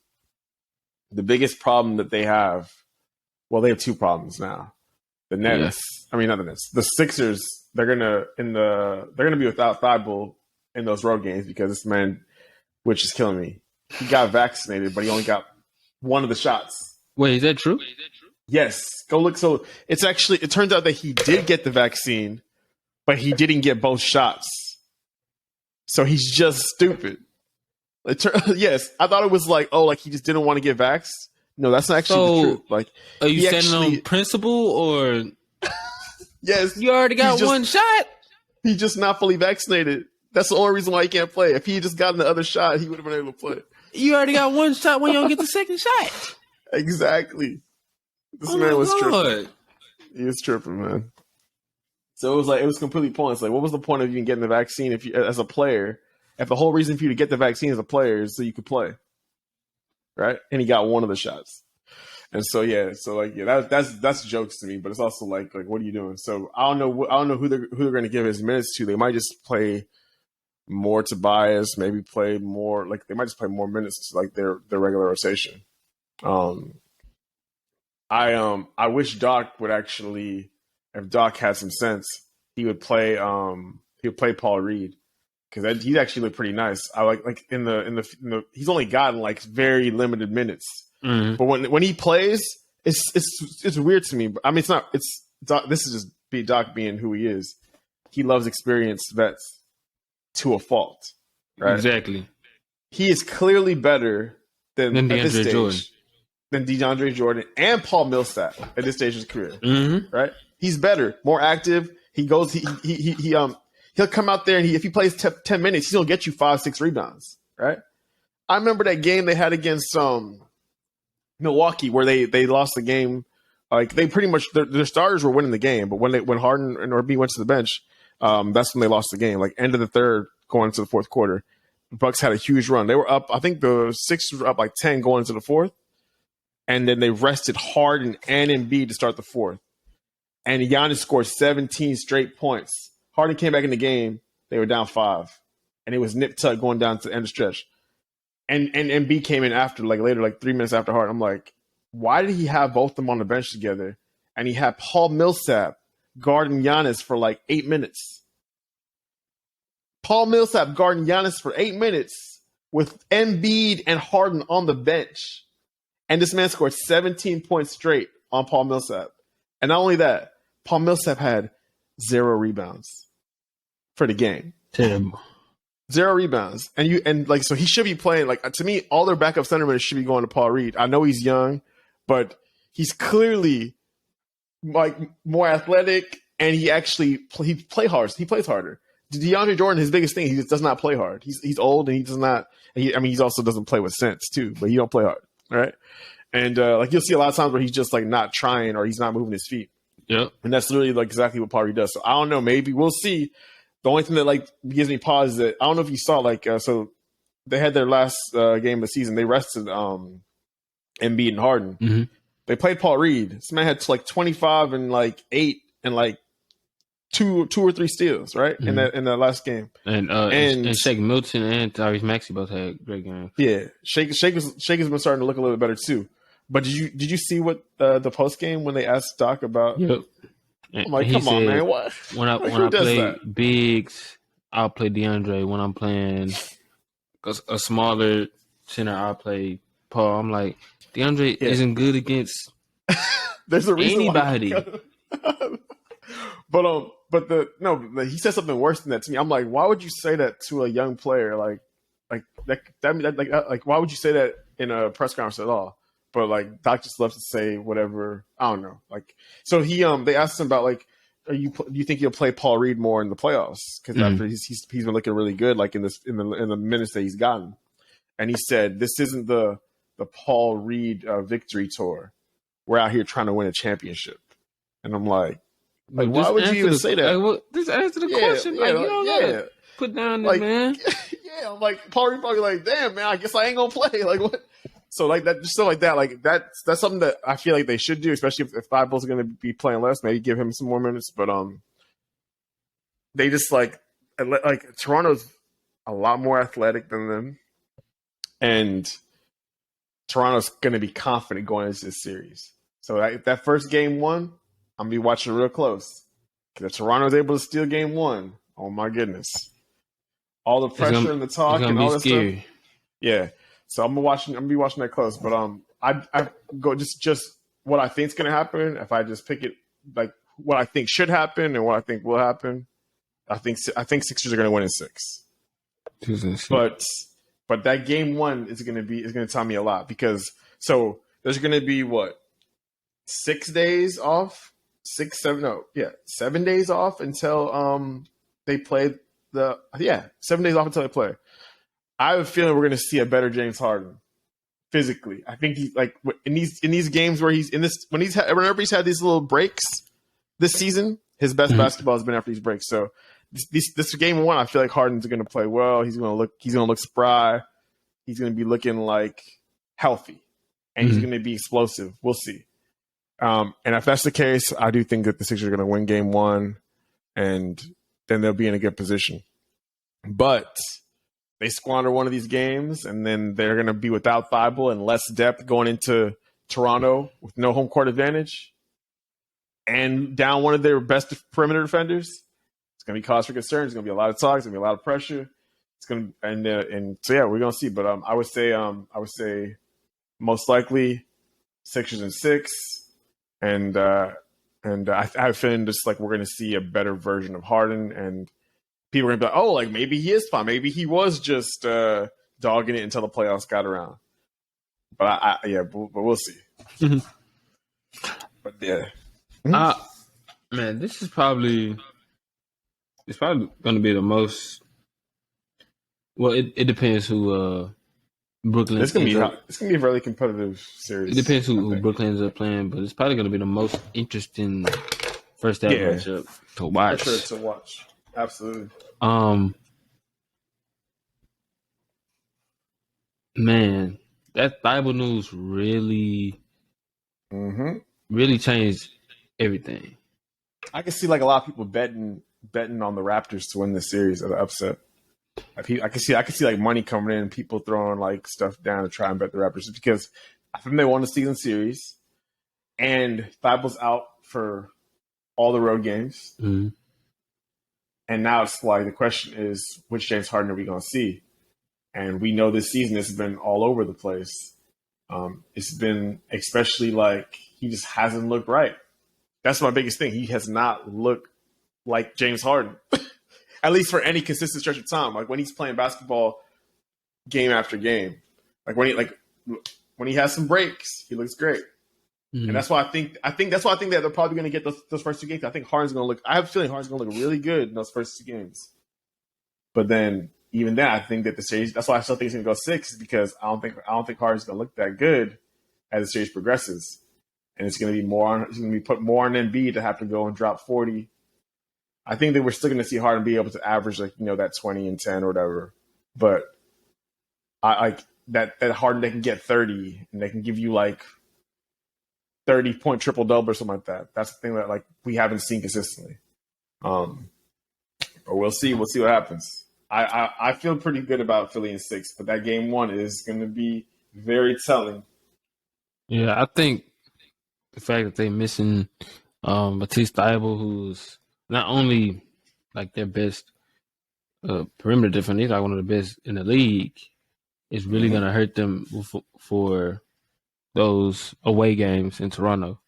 the biggest problem that they have, well, they have 2 problems now. The Nets, not the Nets. The Sixers, they're gonna be without Thibault in those road games because this man, which is killing me, he got vaccinated, but he only got one of the shots. Wait, is that true? Yes. Go look. So it turns out that he did get the vaccine, but he didn't get both shots. So he's just stupid. Yes. I thought it was like he just didn't want to get vaxxed. No, that's not actually the truth. Like, are you standing on principle or? Yes. You already got one shot. He's just not fully vaccinated. That's the only reason why he can't play. If he had just gotten the other shot, he would have been able to play. You already got one shot when you don't get the second shot. Exactly. This man was tripping. He was tripping, man. So it was completely pointless. Like, what was the point of even getting the vaccine if you, as a player, if the whole reason for you to get the vaccine as a player is so you could play, right? And he got one of the shots, and that's jokes to me. But it's also like what are you doing? So I don't know who they're going to give his minutes to. They might just play more Tobias, maybe play more they might just play more minutes to like their regular rotation. I wish Doc would actually, if Doc had some sense, he would play Paul Reed because he's actually looked pretty nice. I like in the he's only gotten like very limited minutes, but when he plays, it's weird to me. But I mean, it's not. It's Doc, this is just Doc being who he is. He loves experienced vets to a fault, right? Exactly. He is clearly better than DeAndre Jordan. Than DeAndre Jordan and Paul Millsap at this stage of his career, right? He's better, more active. He goes, he'll come out there and if he plays 10 minutes, he'll get you 5-6 rebounds, right? I remember that game they had against Milwaukee where they lost the game. Like they pretty much their starters were winning the game, but when Harden and RB went to the bench, that's when they lost the game. Like end of the third, going into the fourth quarter, the Bucks had a huge run. They were up. I think the Sixers were up like 10 going into the fourth. And then they rested Harden and Embiid to start the fourth. And Giannis scored 17 straight points. Harden came back in the game. They were down 5. And it was nip-tuck going down to the end of stretch. And Embiid came in after, later, 3 minutes after Harden. I'm like, why did he have both of them on the bench together? And he had Paul Millsap guarding Giannis for 8 minutes. Paul Millsap guarding Giannis for 8 minutes with Embiid and Harden on the bench. And this man scored 17 points straight on Paul Millsap. And not only that, Paul Millsap had 0 rebounds for the game. Terrible. 0 rebounds. So he should be playing, to me, all their backup center minutes should be going to Paul Reed. I know he's young, but he's clearly more athletic and he plays harder. DeAndre Jordan, his biggest thing, he just does not play hard. He's old and he does not. He also doesn't play with sense too, but he don't play hard, right? And like you'll see a lot of times where he's just like not trying or he's not moving his feet. Yep. And that's literally like exactly what Paul Reed does. So I don't know. Maybe we'll see. The only thing that like gives me pause is that I don't know if you saw like so they had their last game of the season. They rested Embiid and Harden. Mm-hmm. They played Paul Reed. This man had like 25 and like 8 and like two or three steals, right? Mm-hmm. In that last game. And Shake Milton and Tyrese Maxey both had great games. Yeah, Shake has been starting to look a little bit better too. But did you see what the post game when they asked Doc about? Yep. I'm like, come on, man. What? When I play bigs, I'll play DeAndre. When I'm playing a smaller center, I'll play Paul. I'm like, DeAndre isn't good against There's a reason anybody. But he said something worse than that to me. I'm like, why would you say that to a young player? Like why would you say that in a press conference at all? But like Doc just loves to say whatever. I don't know. Like so they asked him about like, do you think you'll play Paul Reed more in the playoffs? Because after he's been looking really good like in the minutes that he's gotten, and he said this isn't the Paul Reed victory tour. We're out here trying to win a championship, and I'm like why would you even say that? Like, just answer the question. Like, you don't gotta put down the man. Yeah, I'm like Paul Reed probably like, damn man, I guess I ain't gonna play. Like what? So like that, just stuff like that. Like that's something that I feel like they should do, especially if Thibault's going to be playing less. Maybe give him some more minutes. But they just like Toronto's a lot more athletic than them, and Toronto's going to be confident going into this series. So that first game one, I'm gonna be watching real close. Because if Toronto's able to steal game one, oh my goodness, all the pressure and the talk and all that stuff. Yeah. So I'm gonna be watching that close, but I go just what I think is gonna happen. If I just pick it like what I think should happen and what I think will happen, I think Sixers are gonna win in 6. But that game one is gonna tell me a lot because so there's gonna be 7 days off until they play 7 days off until they play. I have a feeling we're going to see a better James Harden physically. I think he like in these games where whenever he's had these little breaks this season, his best basketball has been after these breaks. So this game one, I feel like Harden's going to play well. He's going to look spry. He's going to be looking like healthy, and he's going to be explosive. We'll see. And if that's the case, I do think that the Sixers are going to win game one, and then they'll be in a good position. But they squander one of these games, and then they're going to be without Thibault and less depth going into Toronto with no home court advantage and down one of their best perimeter defenders. It's going to be cause for concern. It's going to be a lot of talk. It's going to be a lot of pressure. It's going to and so yeah, we're going to see. But I would say most likely Sixers in 6, and I have a feeling just like we're going to see a better version of Harden and. People are going to be like, oh, like maybe he is fine. Maybe he was just dogging it until the playoffs got around. But but we'll see. But yeah. Man, this is probably going to be the most. Well, it depends who Brooklyn. It's going to be a really competitive series. It depends who Brooklyn ends up playing, but it's probably going to be the most interesting first half matchup to watch. For sure to watch. Absolutely. Man, that Bible news really changed everything. I can see like a lot of people betting on the Raptors to win this series at the upset. I can see like money coming in, people throwing like stuff down to try and bet the Raptors because I think they won the season series, and Thibault's out for all the road games. Mm-hmm. And now it's like the question is, which James Harden are we going to see? And we know this season has been all over the place. It's been especially like he just hasn't looked right. That's my biggest thing. He has not looked like James Harden, at least for any consistent stretch of time. Like when he's playing basketball game after game, like when he has some breaks, he looks great. Mm-hmm. And that's why I think that they're probably going to get those first 2 games. I think Harden's going to look. I have a feeling Harden's going to look really good in those first 2 games. But then even then, I think that the series. That's why I still think it's going to go 6 because I don't think Harden's going to look that good as the series progresses, and it's going to be more. It's going to be put more on Embiid to have to go and drop 40. I think that we're still going to see Harden be able to average like that 20 and 10 or whatever, but I like that Harden they can get 30 and they can give you like 30-point triple double or something like that. That's the thing that like we haven't seen consistently. But we'll see. We'll see what happens. I feel pretty good about Philly in 6, but that game 1 is going to be very telling. Yeah, I think the fact that they're missing Matisse Thybulle, who's not only like their best perimeter defender, he's like one of the best in the league, is really going to hurt them for those away games in Toronto.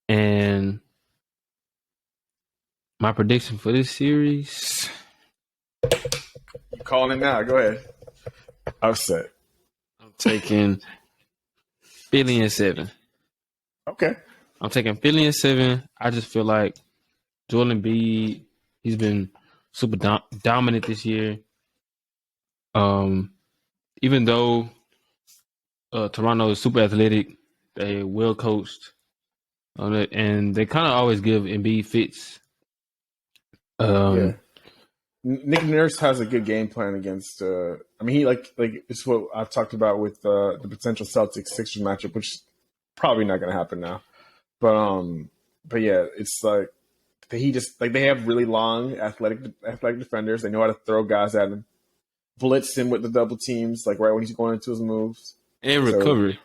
And my prediction for this series. You calling it now? Go ahead. I'm set. I'm taking Philly in 7. Okay. I'm taking Philly in 7. I just feel like Joel Embiid, he's been super dominant this year. Even though Toronto is super athletic, they well coached on it, and they kind of always give Embiid fits. Yeah. Nick Nurse has a good game plan against. He like it's what I've talked about with the potential Celtics Sixers matchup, which is probably not going to happen now. But yeah, it's like he just like they have really long athletic defenders. They know how to throw guys at him, blitz him with the double teams, like right when he's going into his moves and recovery.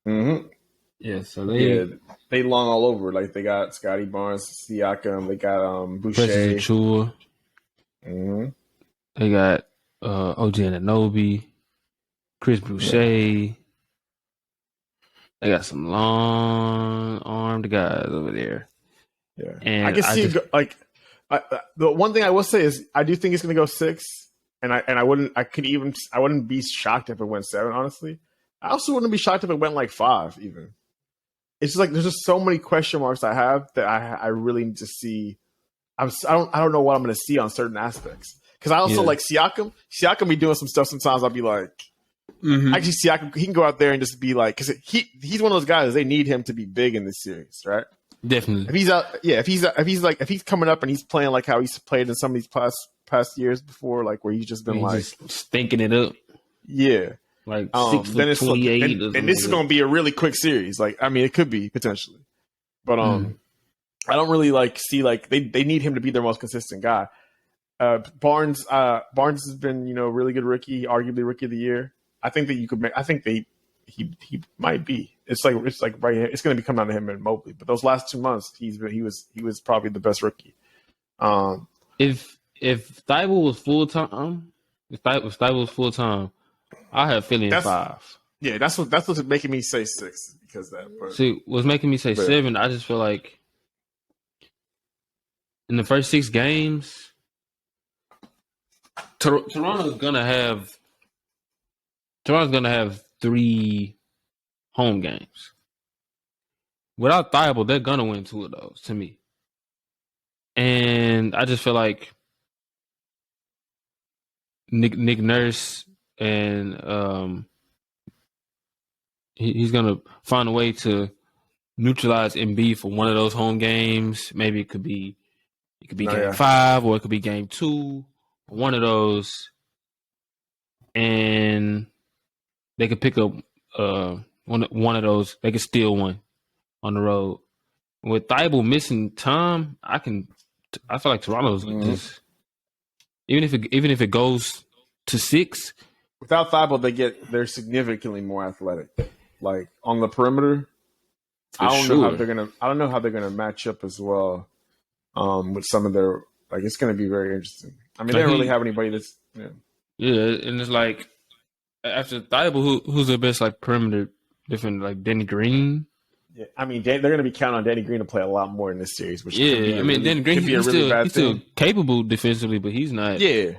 Mm-hmm. Yeah, so they long all over. Like they got Scotty Barnes, Siakam, they got Boucher. Mm-hmm. They got OG Anunoby, Chris Boucher. Yeah. They got some long-armed guys over there. Yeah, and I can see the one thing I will say is I do think it's going to go 6, and I wouldn't be shocked if it went 7. Honestly, I also wouldn't be shocked if it went like 5 even. It's just like there's just so many question marks I have that I really need to see. I don't know what I'm going to see on certain aspects because I also like Siakam. Siakam be doing some stuff sometimes. I'll be like, actually, Siakam he can go out there and just be like, because he's one of those guys they need him to be big in this series, right? Definitely. If he's out, yeah. If he's coming up and he's playing like how he's played in some of these past years before, like where he's just been just stinking it up. Yeah. Like 6 for 28. And this is going to be a really quick series. Like, I mean, it could be potentially, but I don't really see they need him to be their most consistent guy. Barnes has been really good rookie, arguably rookie of the year. I think that you could make. I think he might be. It's like right here. It's going to be coming down to him and Mobley. But those last 2 months, he was probably the best rookie. If Thybulle was full time, if Thybulle was full time, I have Philly in 5. Yeah, that's what's making me say 6 because that. But, see, what's making me say 7? I just feel like in the first 6 games, Toronto's gonna have 3 home games. Without Thybulle, they're gonna win 2 of those to me. And I just feel like Nick Nurse and he's gonna find a way to neutralize Embiid for one of those home games. Maybe it could be game 5 or it could be game 2. One of those, and they could pick up one of those. They could steal one on the road. With Thybulle missing time, I feel like Toronto's just even if it goes to 6. Without Thybulle, they're significantly more athletic. Like on the perimeter, I don't know how they're gonna match up as well with some of their. Like it's gonna be very interesting. I mean, they don't really have anybody that's yeah, and it's like after Thybulle, who's their best like perimeter defender, like Danny Green. Yeah, I mean they're going to be counting on Danny Green to play a lot more in this series. Which Danny Green he's still capable defensively, but he's not. Yeah,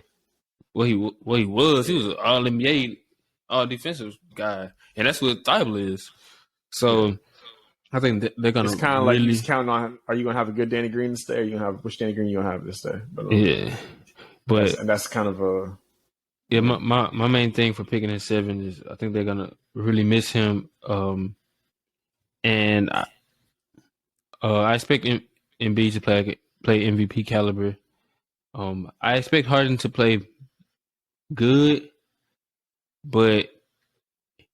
what he was. He was an All NBA, all defensive guy, and that's what Thybulle is. So I think they're going to. It's kind of he's counting on. Are you going to have a good Danny Green this day? Or are you going to have which Danny Green you going to have this day? But, yeah. But That's kind of a yeah, my main thing for picking at 7 is I think they're gonna really miss him. And I expect Embiid to play MVP caliber. I expect Harden to play good, but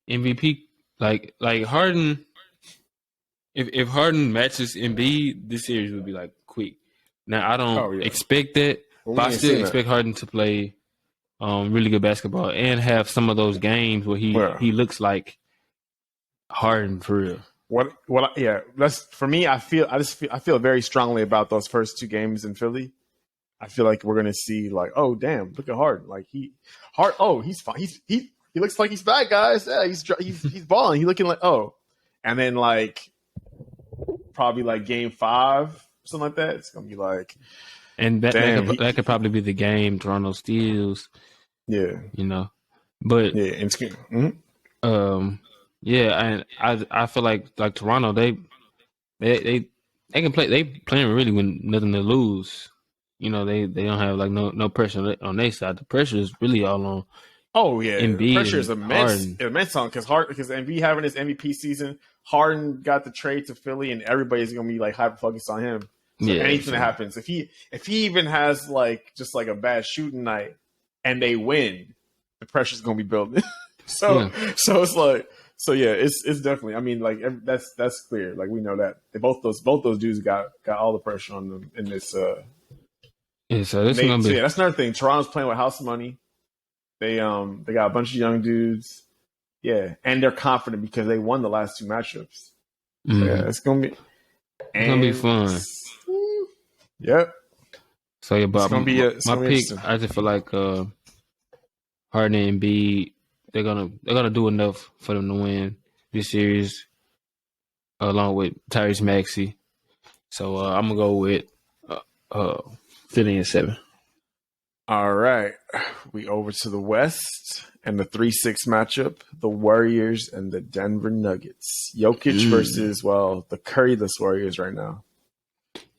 MVP like Harden. If Harden matches Embiid, this series would be like quick. Now I don't expect that, well, but I still expect Harden to play really good basketball and have some of those games where he looks like Harden for real. That's for me. I feel very strongly about those first 2 games in Philly. I feel like we're gonna see like, oh damn, look at Harden. Like he's fine. He looks like he's back, guys. Yeah, he's balling. He's looking like and then like probably like game 5, something like that. It's gonna be like, and that could probably be the game Toronto steals. Yeah, but yeah, and yeah, and I feel like Toronto they can play. They playing really with nothing to lose. They don't have like no pressure on their side. The pressure is really all on. Oh yeah, Embiid, the pressure is immense. Harden. Immense on because Embiid having his MVP season, Harden got the trade to Philly, and everybody's gonna be like hyper focused on him. So anything that happens, if he even has like just like a bad shooting night and they win, the pressure's gonna be building. So it's like it's definitely. I mean, like that's clear. Like we know that both those dudes got all the pressure on them in this. Yeah, so this gonna be. Yeah, that's another thing. Toronto's playing with house money. They got a bunch of young dudes. Yeah, and they're confident because they won the last 2 matchups. So, yeah, it's gonna be fun. Yep. So yeah, but my pick, I just feel like Harden and Embiid, they're gonna do enough for them to win this series, along with Tyrese Maxey. So I'm gonna go with Philly at 7. All right, we over to the West and the 3-6 matchup: the Warriors and the Denver Nuggets. Jokic versus the Curryless Warriors right now.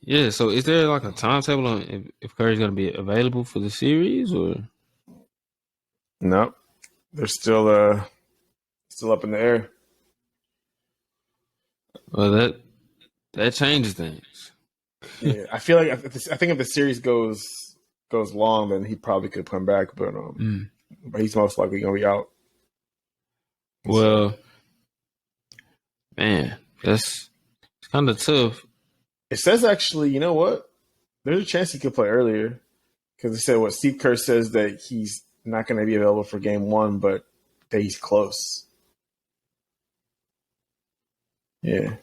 Yeah, so is there like a timetable on if Curry's going to be available for the series or? Nope, they're still up in the air. Well, that changes things. Yeah, I feel like I think if the series goes long, then he probably could come back, but he's most likely going to be out. Well, man, it's kind of tough. It says actually, you know what? There's a chance he could play earlier because it said Steve Kerr says that he's not going to be available for game 1, but that he's close. Yeah.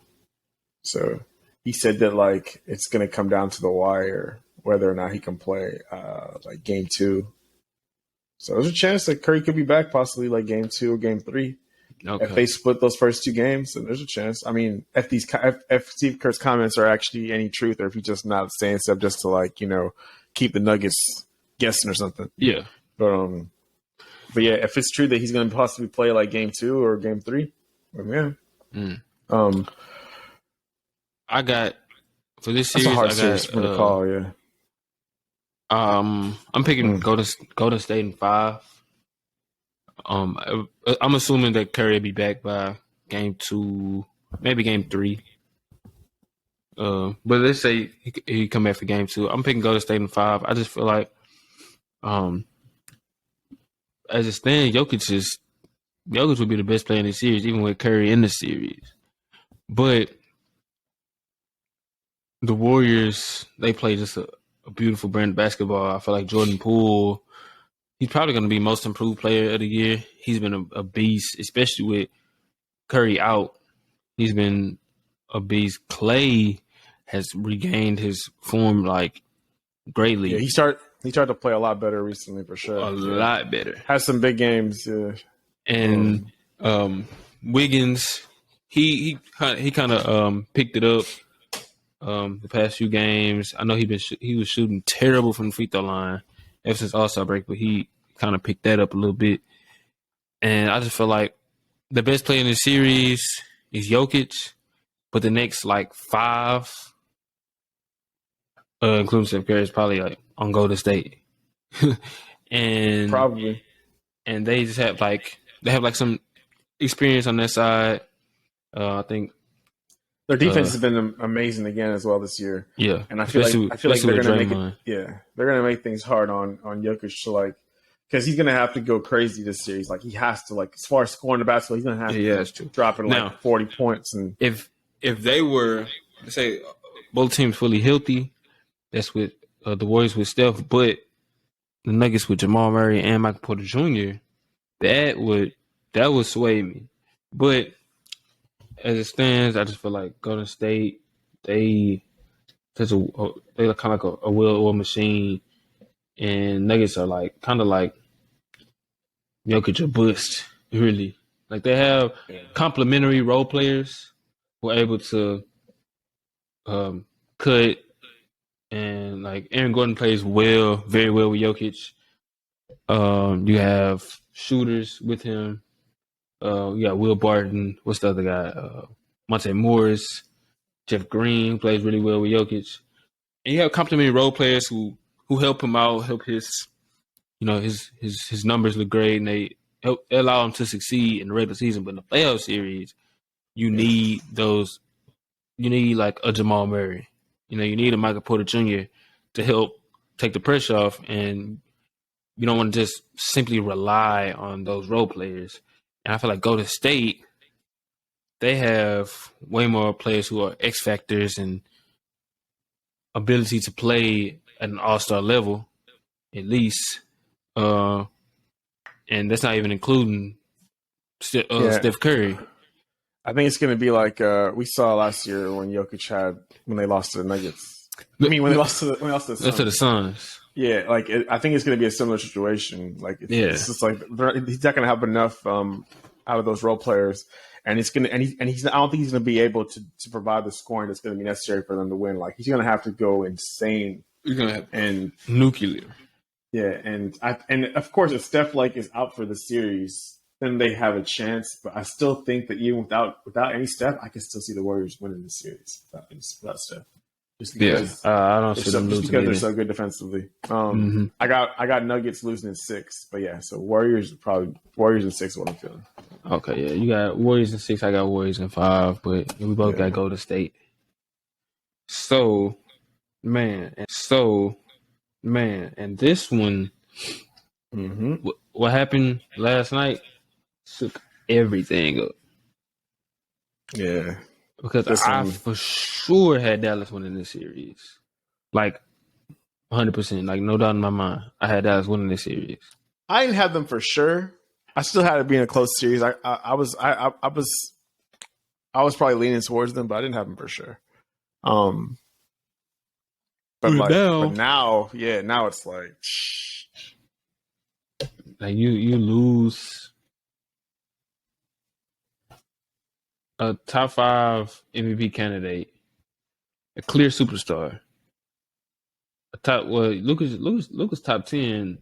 So he said that like it's going to come down to the wire whether or not he can play like game 2. So there's a chance that Curry could be back possibly like game 2 or game 3. Okay. If they split those first 2 games, then there's a chance. I mean, if Steve Kerr's comments are actually any truth, or if he's just not saying stuff just to like keep the Nuggets guessing or something. Yeah. But yeah, if it's true that he's going to possibly play like game 2 or game 3, then yeah. I got for this series. That's a hard series for the call. Yeah. I'm picking Golden State in 5. I'm assuming that Curry will be back by game 2, maybe game 3. But let's say he come back for game 2. I'm picking Golden State in 5. I just feel like, as it stands, Jokic would be the best player in the series, even with Curry in the series. But the Warriors, they play just a beautiful brand of basketball. I feel like Jordan Poole, he's probably going to be most improved player of the year. He's been a beast, especially with Curry out. He's been a beast. Clay has regained his form like greatly. Yeah, he started to play a lot better recently for sure. A lot better. Has some big games. Yeah. And Wiggins, he kind of picked it up the past few games. I know he was shooting terrible from the free throw line ever since All-Star break, but he kind of picked that up a little bit. And I just feel like the best player in the series is Jokic, but the next like 5, including Steph Curry, is probably like on Golden State. and Probably. they just have some experience on their side. I think Their defense has been amazing again as well this year. Yeah, and I feel like they're with gonna make it. Draymond. Yeah, they're gonna make things hard on Jokic to like, because he's gonna have to go crazy this series. Like he has to, like, as far as scoring the basketball, he's gonna have that's to true. drop in Now, like 40 points. And if they were, let's say, both teams fully healthy, that's with the Warriors with Steph, but the Nuggets with Jamal Murray and Michael Porter Jr., that would sway me. But as it stands, I just feel like Golden State, they're kind of like a well-oiled machine, and Nuggets are like kind of like Jokic or bust, really. Like they have complementary role players who are able to cut, and like Aaron Gordon plays very well with Jokic. You have shooters with him. You got Will Barton. What's the other guy? Monte Morris. Jeff Green plays really well with Jokic. And you have complementary role players who help him out, help his numbers look great, and they allow him to succeed in the regular season. But in the playoff series, you need those. You need like a Jamal Murray. You need a Michael Porter Jr. to help take the pressure off, and you don't want to just simply rely on those role players. And I feel like Golden State, they have way more players who are X factors and ability to play at an all-star level, at least. And that's not even including Steph Curry. I think it's going to be like we saw last year when Jokic when they lost to the Nuggets. I mean, when they lost to the Suns. To the Suns. Yeah, like I think it's going to be a similar situation. Like it's just like he's not going to have enough out of those role players, and it's going to he's I don't think he's going to be able to provide the scoring that's going to be necessary for them to win. Like he's going to have to go insane. He's going to have and nuclear. Yeah, and of course, if Steph is out for the series, then they have a chance. But I still think that even without any Steph, I can still see the Warriors winning the series without Steph. Just because I don't see them losing. Just because they're so good defensively. I got Nuggets losing in 6, but yeah, so Warriors in 6 is what I'm feeling. Okay, yeah, you got Warriors in 6. I got Warriors in 5, but we both got Golden State. So, man, and this one, what happened last night shook everything up. Yeah. Because I for sure had Dallas winning this series. Like 100%. Like no doubt in my mind. I had Dallas winning this series. I didn't have them for sure. I still had it being a close series. I was probably leaning towards them, but I didn't have them for sure. But now it's like you lose a top 5 MVP candidate, a clear superstar, Luka's top 10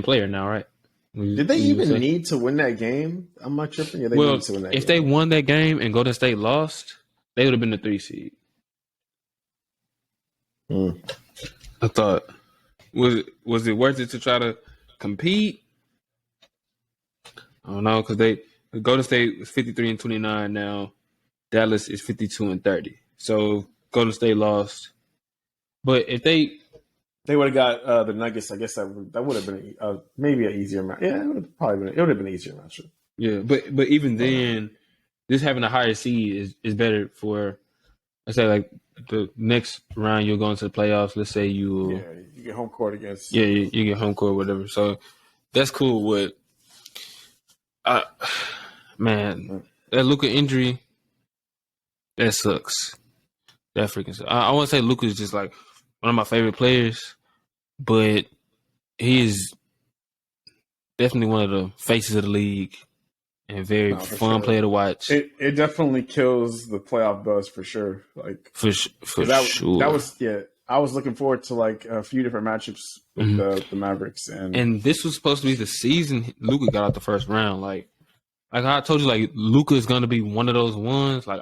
player now, right? Did they even need to win that game? I'm not tripping. Yeah, they needed to win that game. If they won that game and Golden State lost, they would have been the 3 seed. I thought, was it worth it to try to compete? I don't know, because Golden State is 53-29 now. Dallas is 52-30. So Golden State lost. But if they would have got the Nuggets, I guess that would have been maybe an easier match. Yeah, it would have been an easier match. Yeah, but even then, just having a higher seed is better for. I say like the next round you'll go into the playoffs. Let's say you get home court against. Yeah, you get home court, whatever. So that's cool. With man, that Luka injury, that sucks. That freaking sucks. I want to say Luka is just like one of my favorite players, but he is definitely one of the faces of the league and very fun player to watch. It definitely kills the playoff buzz for sure. Like for sure. That was I was looking forward to like a few different matchups with the Mavericks, and this was supposed to be the season Luka got out the first round. Like I told you, like Luka is going to be one of those ones. Like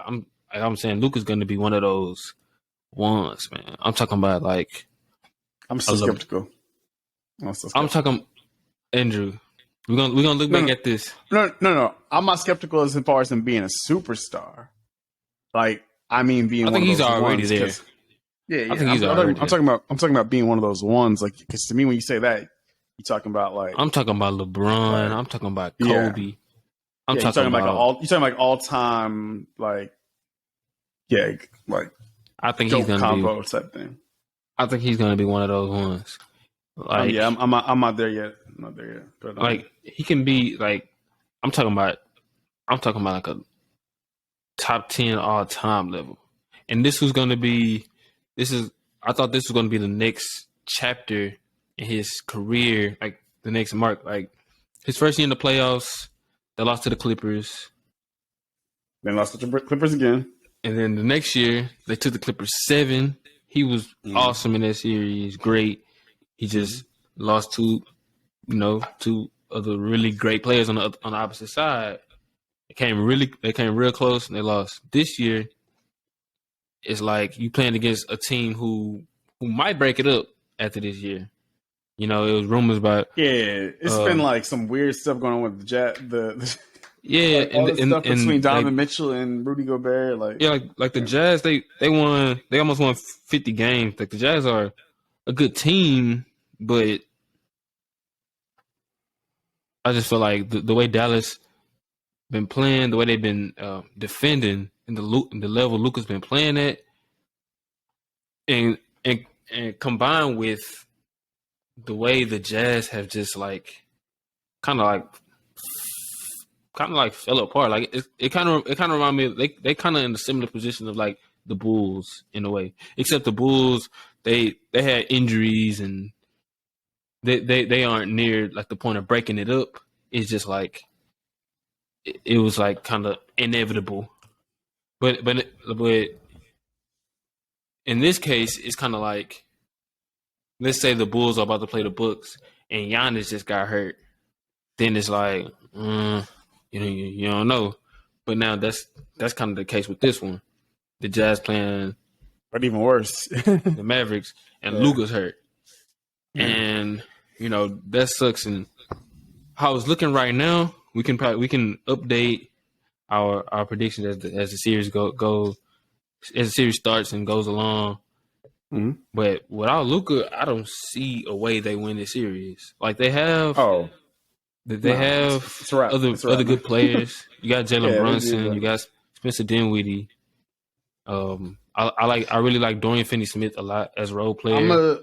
I'm saying, Luka's going to be one of those ones, man. I'm talking about like I'm so skeptical. I'm talking Andrew. We're gonna look back at this. No. I'm not skeptical as far as him being a superstar. Like, I mean, being I one think of he's those already ones. there. Yeah. I think he's already there. I'm talking about being one of those ones. Like, because to me, when you say that, you're talking about like. I'm talking about LeBron. Like, I'm talking about Kobe. Yeah. I'm you're talking about all time like. Yeah, like. I think he's gonna combo type thing. I think he's gonna be one of those ones. Like, I'm not there yet. I'm not there yet. But like he can be like, I'm talking about like a top 10 all time level. And I thought this was gonna be the next chapter in his career, like the next mark. Like his first year in the playoffs, they lost to the Clippers. Then lost to the Clippers again. And then the next year, they took the Clippers 7. He was awesome in that series, great. He just lost two other really great players on the opposite side. They came real close and they lost. This year, it's like you playing against a team who might break it up after this year. You know, it was rumors about it's been like some weird stuff going on with the Jazz. Yeah, like all the stuff between Donovan Mitchell and Rudy Gobert, like the Jazz, they almost won 50 games. Like the Jazz are a good team, but I just feel like the way Dallas been playing, the way they've been defending, and the level Luka's been playing at, and combined with the way the Jazz have just like kind of like fell apart. Like it kind of remind me of, they kind of in a similar position of like the Bulls in a way, except the Bulls they had injuries and they aren't near like the point of breaking it up. It's just like it was like kind of inevitable, but in this case it's kind of like, let's say the Bulls are about to play the Bucks and Giannis just got hurt, then it's like. You don't know, but now that's kind of the case with this one. The Jazz playing, but even worse, the Mavericks, and Luka's hurt, and that sucks. And how it's looking right now, we can update our predictions as the series as the series starts and goes along. Mm-hmm. But without Luka, I don't see a way they win this series. Like they have. They have other good players. You got Jalen Brunson. You got Spencer Dinwiddie. I really like Dorian Finney-Smith a lot as role player. I'm gonna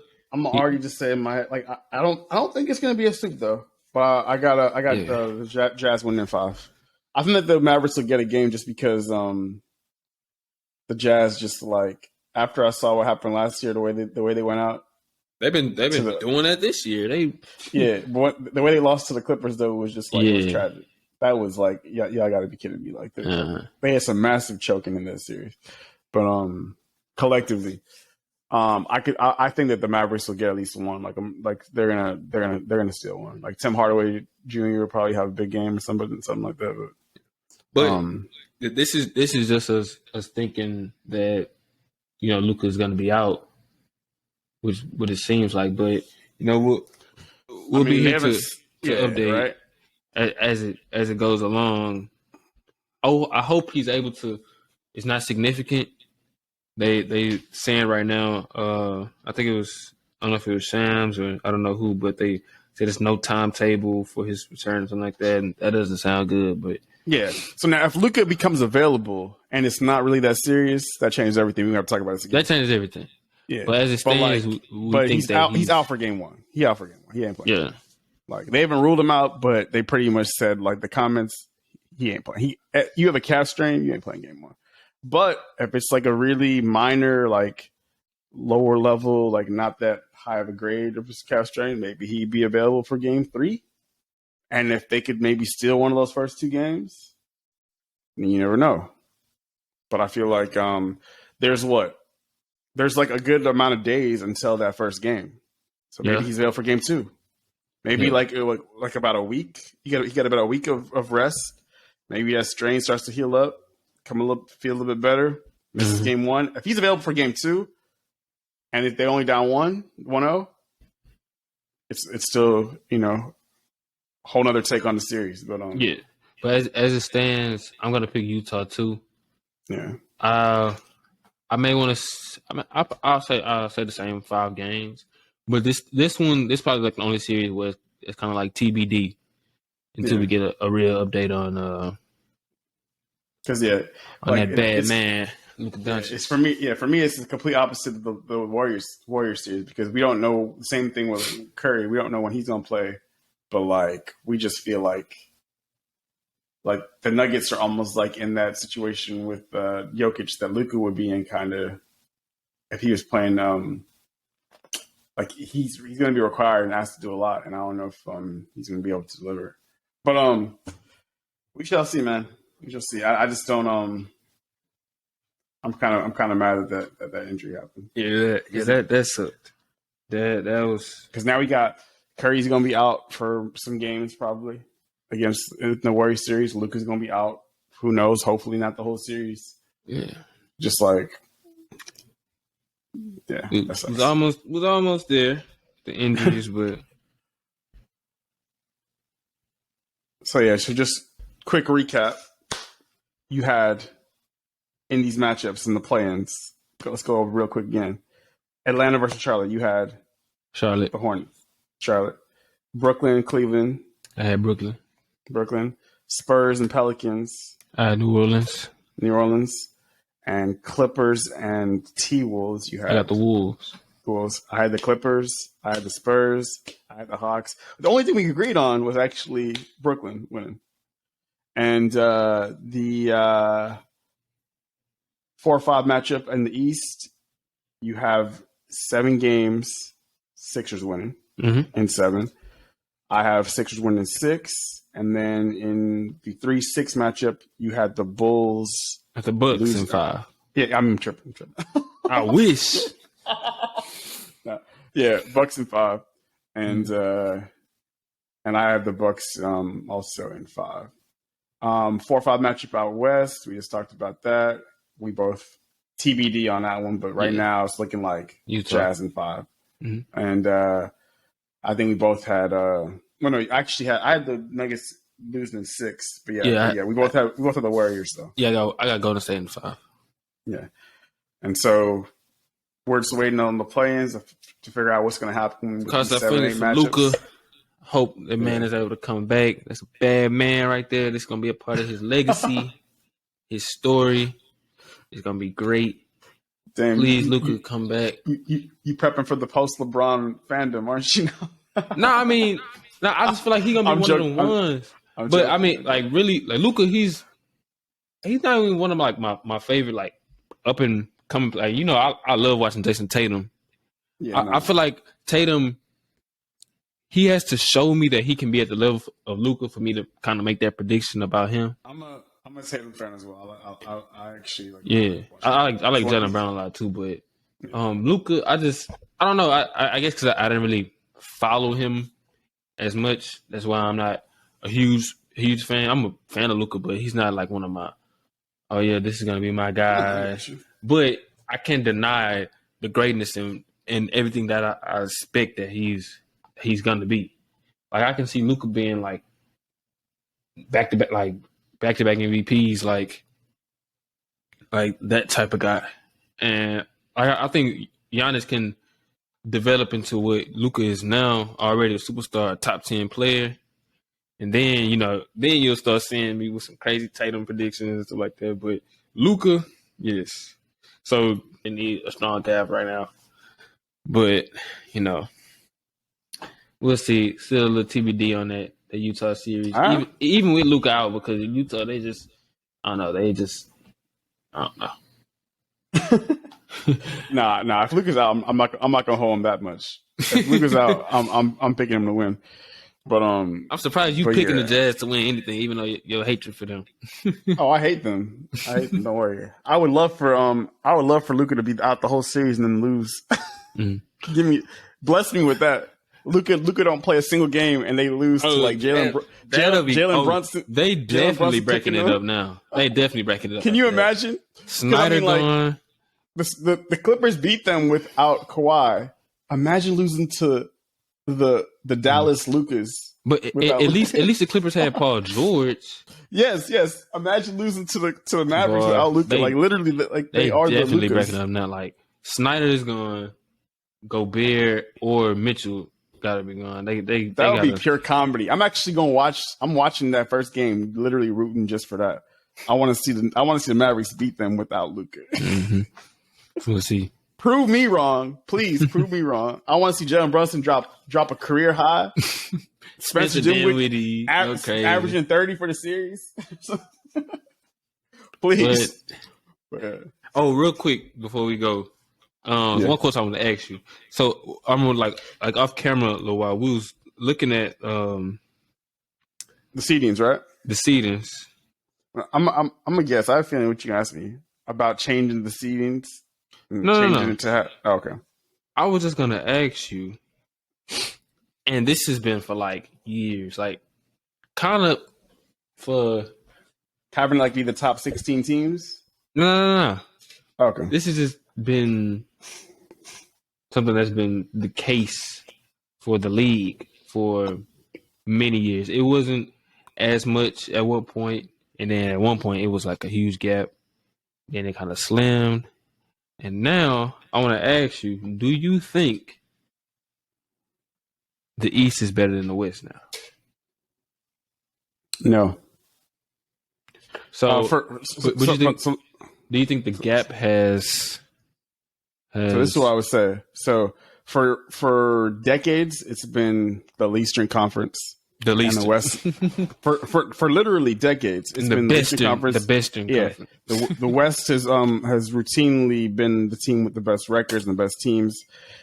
argue to say in my head, like I don't think it's gonna be a sweep though. But I got the Jazz winning in 5. I think that the Mavericks will get a game just because the Jazz just like after I saw what happened last year, the way they went out. They've been doing that this year. But the way they lost to the Clippers though was just like it was tragic. That was like I got to be kidding me. Like they had some massive choking in that series, but collectively, I think that the Mavericks will get at least one. Like they're gonna steal one. Like Tim Hardaway Jr. will probably have a big game or something like that. But this is just us thinking that Luka's gonna be out. Which what it seems like, but we'll be here to update as it goes along. Oh, I hope he's able to. It's not significant. They saying right now. I think it was. I don't know if it was Shams or I don't know who, but they said there's no timetable for his return or something like that, and that doesn't sound good. But yeah. So now, if Luka becomes available and it's not really that serious, that changes everything. We have to talk about this again. That changes everything. Yeah, but as it stands, he's out. He's out for game 1. He out for game 1. He ain't playing. Yeah, like they haven't ruled him out, but they pretty much said like the comments, he ain't playing. You have a calf strain, you ain't playing game 1. But if it's like a really minor, like lower level, like not that high of a grade of his calf strain, maybe he'd be available for game 3. And if they could maybe steal one of those first 2 games, you never know. But I feel like there's like a good amount of days until that first game. So maybe he's available for game 2. Maybe like about a week. He got about a week of rest. Maybe that strain starts to heal up, feel a little bit better. Misses game 1. If he's available for game 2, and if they only down 1-0, it's still whole nother take on the series. But Yeah, but as it stands, I'm gonna pick Utah too. yeah. I may want to. I'll say the same 5 games, but this probably like the only series where it's kind of like TBD until we get a real update on because on that bad man Luka Doncic. It's for me. Yeah, for me, it's the complete opposite of the Warriors series because we don't know the same thing with Curry. We don't know when he's gonna play, but like we just feel like the Nuggets are almost like in that situation with Jokic that Luka would be in, kind of if he was playing. Like he's going to be required and asked to do a lot, and I don't know if he's going to be able to deliver. But we shall see, man. We shall see. I just don't. I'm kind of mad that injury happened. That sucked. That was because now we got Curry's going to be out for some games probably against in the Warriors series. Luka's going to be out. Who knows? Hopefully not the whole series. Yeah. Just like. Yeah, it was almost there. The injuries, but so just quick recap. You had in these matchups in the play-ins. Let's go over real quick again. Atlanta versus Charlotte. You had Charlotte, the Hornets. Charlotte, Brooklyn, Cleveland. I had Brooklyn. Spurs and Pelicans. I had New Orleans. And Clippers and T-Wolves. You had. I got the Wolves. I had the Clippers. I had the Spurs. I had the Hawks. The only thing we agreed on was actually Brooklyn winning. And the 4-5 matchup in the East, you have 7 games, Sixers winning in 7. I have Sixers winning 6. And then in the 3-6 matchup, you had the Bulls. At the Bucks in 5. Yeah, I'm tripping. I wish. Yeah, Bucks in 5. And I have the Bucks also in 5. 4-5 matchup out west. We just talked about that. We both TBD on that one, but right now it's looking like Utah. Jazz in 5. Mm-hmm. And I think we both had. I had the Nuggets losing in 6, but we both have the Warriors though. Yeah, I got Golden State in 5. Yeah, and so we're just waiting on the play-ins to figure out what's going to happen. Because I feel for Luka, hope the man is able to come back. That's a bad man right there. This is going to be a part of his legacy, his story. It's going to be great. Damn, please, Luka, come back. You prepping for the post-LeBron fandom, aren't you? I just feel like he's going to be one of them ones. But, I mean, like, really, like, Luka, he's not even one of, like, my favorite, like, up and coming. Like, I love watching Jason Tatum. Yeah, I feel like Tatum, he has to show me that he can be at the level of Luka for me to kind of make that prediction about him. I'm a Tatum fan as well. I actually like. Yeah, I like Jaylen Brown a lot too, but Luka, I don't know. I guess because I didn't really follow him as much. That's why I'm not a huge fan. I'm a fan of Luka, but he's not like one of my. Oh yeah, this is gonna be my guy. But I can't deny the greatness and everything that I expect that he's gonna be. Like I can see Luka being like back to back MVPs, like that type of guy. And I think Giannis can develop into what Luka is now, already a superstar, top 10 player. And then, then you'll start seeing me with some crazy Tatum predictions and stuff like that. But Luka, yes. So they need a strong calf right now. But, we'll see. Still a little TBD on that Utah series. Even with Luka out, because Utah, I don't know. Nah. If Luka's out, I'm not gonna hold him that much. If Luka's out, I'm picking him to win. But I'm surprised you picking the Jazz to win anything, even though your hatred for them. Oh, I hate them. Don't worry. I would love for Luka to be out the whole series and then lose. Mm-hmm. Bless me with that. Luka don't play a single game and they lose to like Jalen Brunson. They definitely breaking it up now. They definitely breaking it up. Can you imagine? Snyder gone. The Clippers beat them without Kawhi. Imagine losing to the the Dallas Lucas. But at least the Clippers had Paul George. Yes. Imagine losing to the Mavericks without Luka. Like literally, like they are definitely the Lucas. backing up now. Like Snyder is gone, Gobert or Mitchell gotta be gone. That would be pure comedy. I'm actually gonna watch. I'm watching that first game, literally rooting just for that. I want to see the Mavericks beat them without Luka. Mm-hmm. We'll see. Prove me wrong, please. Prove me wrong. I want to see Jalen Brunson drop a career high. Spencer Dinwiddie averaging 30 for the series. Please. Real quick before we go, one question I want to ask you. So I'm like off camera a little while. We was looking at the seedings, right? The seedings. I'm gonna guess. I have a feeling what you asked me about changing the seedings. No. Okay. I was just gonna ask you, and this has been for like years, like kind of for having like be the top 16 teams. No. Okay. This has just been something that's been the case for the league for many years. It wasn't as much at one point, and then at one point it was like a huge gap. Then it kind of slimmed. And now I want to ask you, do you think the East is better than the West now? No. So, do you think the gap has? So this is what I would say. So for decades, it's been the Eastern Conference. The least and the West for literally decades. It's been the Eastern Conference. The best in conference. The West has routinely been the team with the best records and the best teams.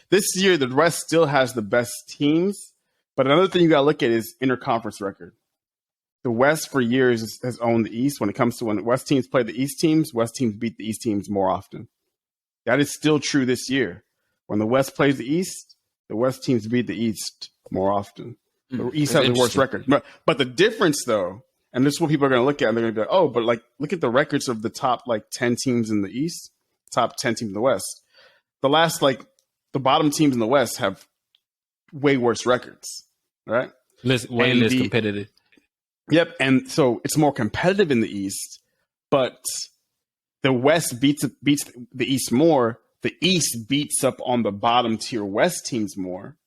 This year, the West still has the best teams, but another thing you got to look at is interconference record. The West for years has owned the East. When it comes to when West teams play the East teams, West teams beat the East teams more often. That is still true this year. When the West plays the East, the West teams beat the East more often. The East has the worst record. But the difference, though, and this is what people are going to look at, and they're going to be like, oh, but like, look at the records of the top, 10 teams in the East, top 10 teams in the West. The bottom teams in the West have way worse records, right? Way less competitive. Yep, and so it's more competitive in the East, but the West beats the East more. The East beats up on the bottom tier West teams more.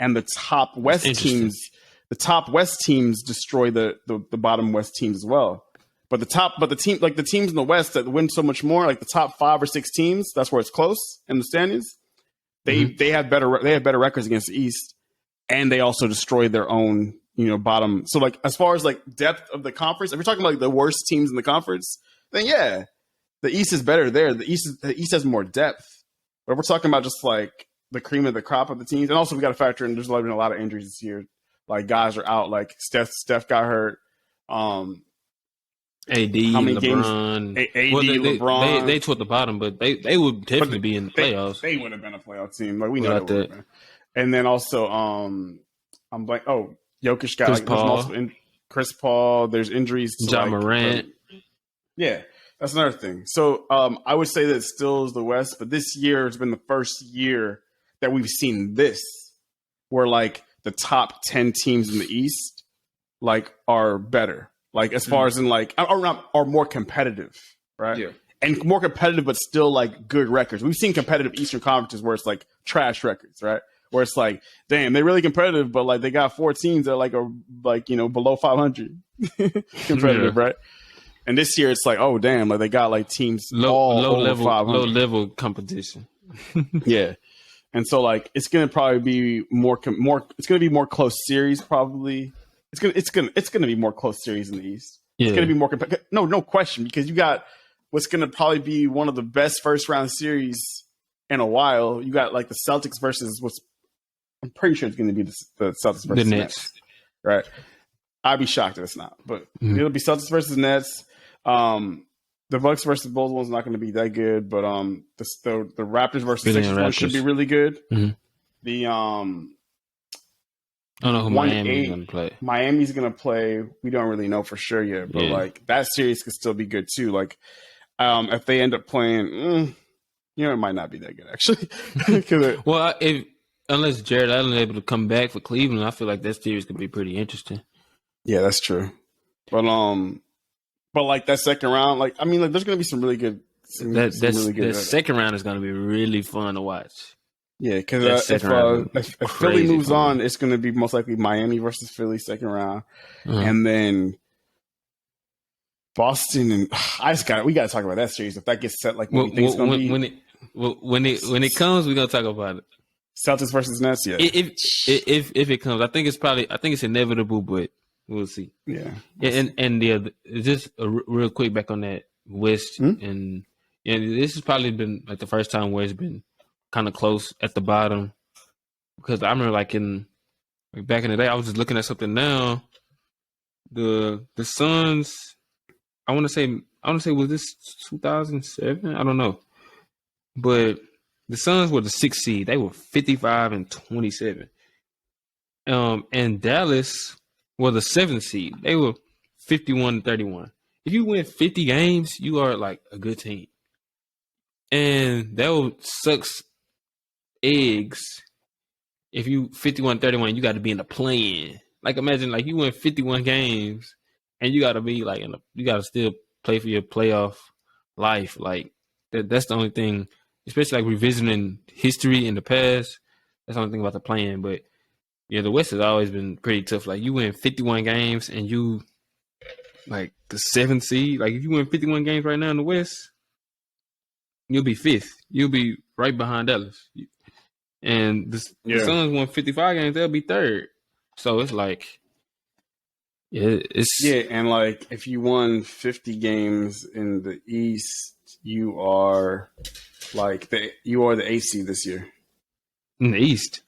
And the top West teams destroy the bottom West teams as well. But the teams in the West that win so much more, like the top 5 or 6 teams, that's where it's close in the standings. They have better records against the East, and they also destroy their own bottom. So like as far as like depth of the conference, if you're talking about like the worst teams in the conference, then yeah, the East is better there. The East has more depth. But we're talking about just like the cream of the crop of the teams. And also we got to factor in there's been a lot of injuries this year. Like guys are out. Like Steph got hurt. AD, how many LeBron. AD, LeBron. They toward the bottom, but they would definitely be in the playoffs. They would have been a playoff team. Like we know they would have been. And then also I'm like, Jokic got Chris like Paul. There's multiple Chris Paul. There's injuries to John Morant. Yeah. That's another thing. So I would say that it still is the West, but this year has been the first year that we've seen this, where like the top 10 teams in the East like are better, like as far as in like are more competitive, right? Yeah, and more competitive, but still like good records. We've seen competitive Eastern conferences where it's like trash records, right? Where it's like, damn, they're really competitive, but like they got 4 teams that are below 500 competitive, right? And this year it's like, oh damn, like they got like teams low level competition. Yeah. And so like it's gonna probably be more. It's gonna be more close series. Probably it's gonna be more close series in the East. Yeah. It's gonna be more competitive. No question, because you got what's gonna probably be one of the best first round series in a while. You got like the Celtics versus I'm pretty sure it's gonna be the Celtics versus the Nets, right? I'd be shocked if it's not, but it'll be Celtics versus Nets. The Bucks versus Bulls one's not going to be that good, but the Raptors versus Sixers one should be really good. Mm-hmm. The I don't know who Miami's going to play. Miami's going to play. We don't really know for sure yet, but like that series could still be good too. Like if they end up playing, it might not be that good actually. Well, unless Jared Allen is able to come back for Cleveland, I feel like that series could be pretty interesting. Yeah, that's true. But like that second round, like I mean, like there's gonna be some really good, That second round is going to be really fun to watch. Yeah, because if Philly moves on, it's going to be most likely Miami versus Philly second round, and then Boston and we got to talk about that series if that gets set like what we think it's going to be. When it comes, we're gonna talk about it. Celtics versus Nets, yeah. If it comes, I think it's inevitable, but we'll see. Yeah, and just real quick back on that West, and this has probably been like the first time where it's been kind of close at the bottom, because I remember like back in the day, I was just looking at something now. The Suns, I want to say was this 2007? I don't know, but the Suns were the 6th seed. They were 55-27. And Dallas were the 7th seed. They were 51-31. If you win 50 games, you are like a good team. And that sucks eggs. If you 51-31, you got to be in the play-in. Like imagine like you win 51 games and you got to be like you got to still play for your playoff life. Like that's the only thing, especially like revisiting history in the past. That's the only thing about the play-in. But yeah, the West has always been pretty tough. Like you win 51 games and you like the 7th seed. Like if you win 51 games right now in the West, you'll be 5th. You'll be right behind Dallas. And the Suns won 55 games, they'll be 3rd. So it's like, and like if you won 50 games in the East, you are the 8th seed this year. In the East?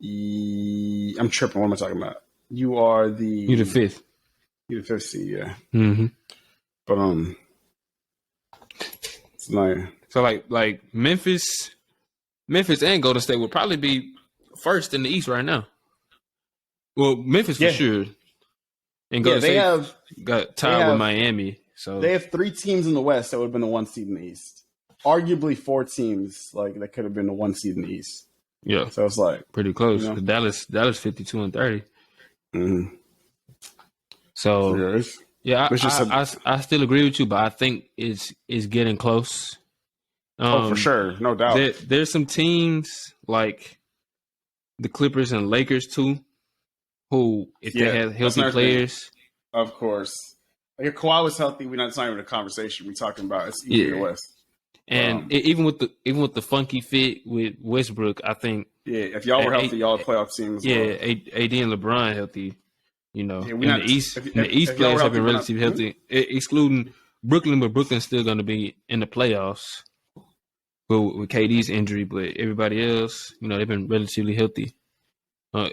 I'm tripping. What am I talking about? You're the 5th. You're the 5th seed, yeah. Mm-hmm. But it's not. So like Memphis and Golden State would probably be first in the East right now. Well, Memphis for sure. And Golden State got tied with Miami. So they have 3 teams in the West that would have been the 1 seed in the East. Arguably 4 teams like that could have been the 1 seed in the East. Yeah. So it's like pretty close. You know? Dallas 52-30. Mm-hmm. So yeah, I still agree with you, but I think it's getting close. For sure, no doubt. There's some teams like the Clippers and Lakers too, who if they had healthy players, of course. Like if Kawhi was healthy, it's not even a conversation. We're talking about it's easy in the West. And even with the funky fit with Westbrook, I think if y'all were healthy, y'all would playoff team as well. AD and LeBron healthy. You know, in the East, players have been relatively healthy, excluding Brooklyn, but Brooklyn's still going to be in the playoffs. But with KD's injury, but everybody else, you know, they've been relatively healthy. At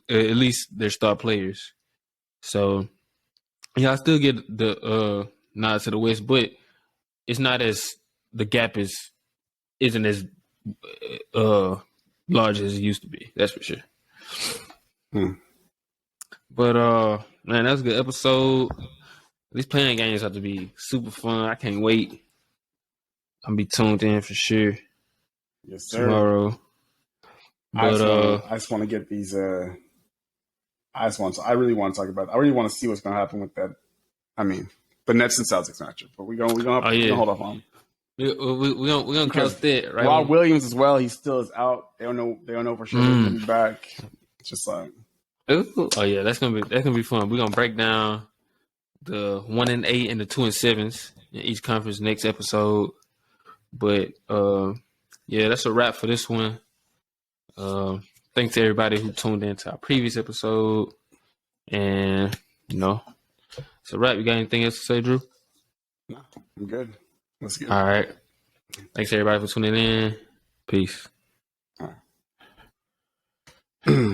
least their star players. So, yeah, I still get the nod to the West, but it's not as the gap isn't as large as it used to be. That's for sure. But man, that was a good episode. These playing games have to be super fun. I can't wait. I'm be tuned in for sure. Yes, sir. Tomorrow. But I just want to get these. I really want to talk about. I really want to see what's going to happen with that. I mean, the Nets and Celtics matchup. But we're gonna hold off on. We're gonna cross that, right? Rob Williams as well. He still is out. They don't know for sure he'll be back. It's just like. Oh yeah, that's gonna be fun. We're gonna break down the 1-8 and the 2-7s in each conference next episode. But yeah, that's a wrap for this one. Thanks to everybody who tuned in to our previous episode. And you know, it's a wrap. You got anything else to say, Drew? No, I'm good. Let's go. All right. Thanks everybody for tuning in. Peace. All right.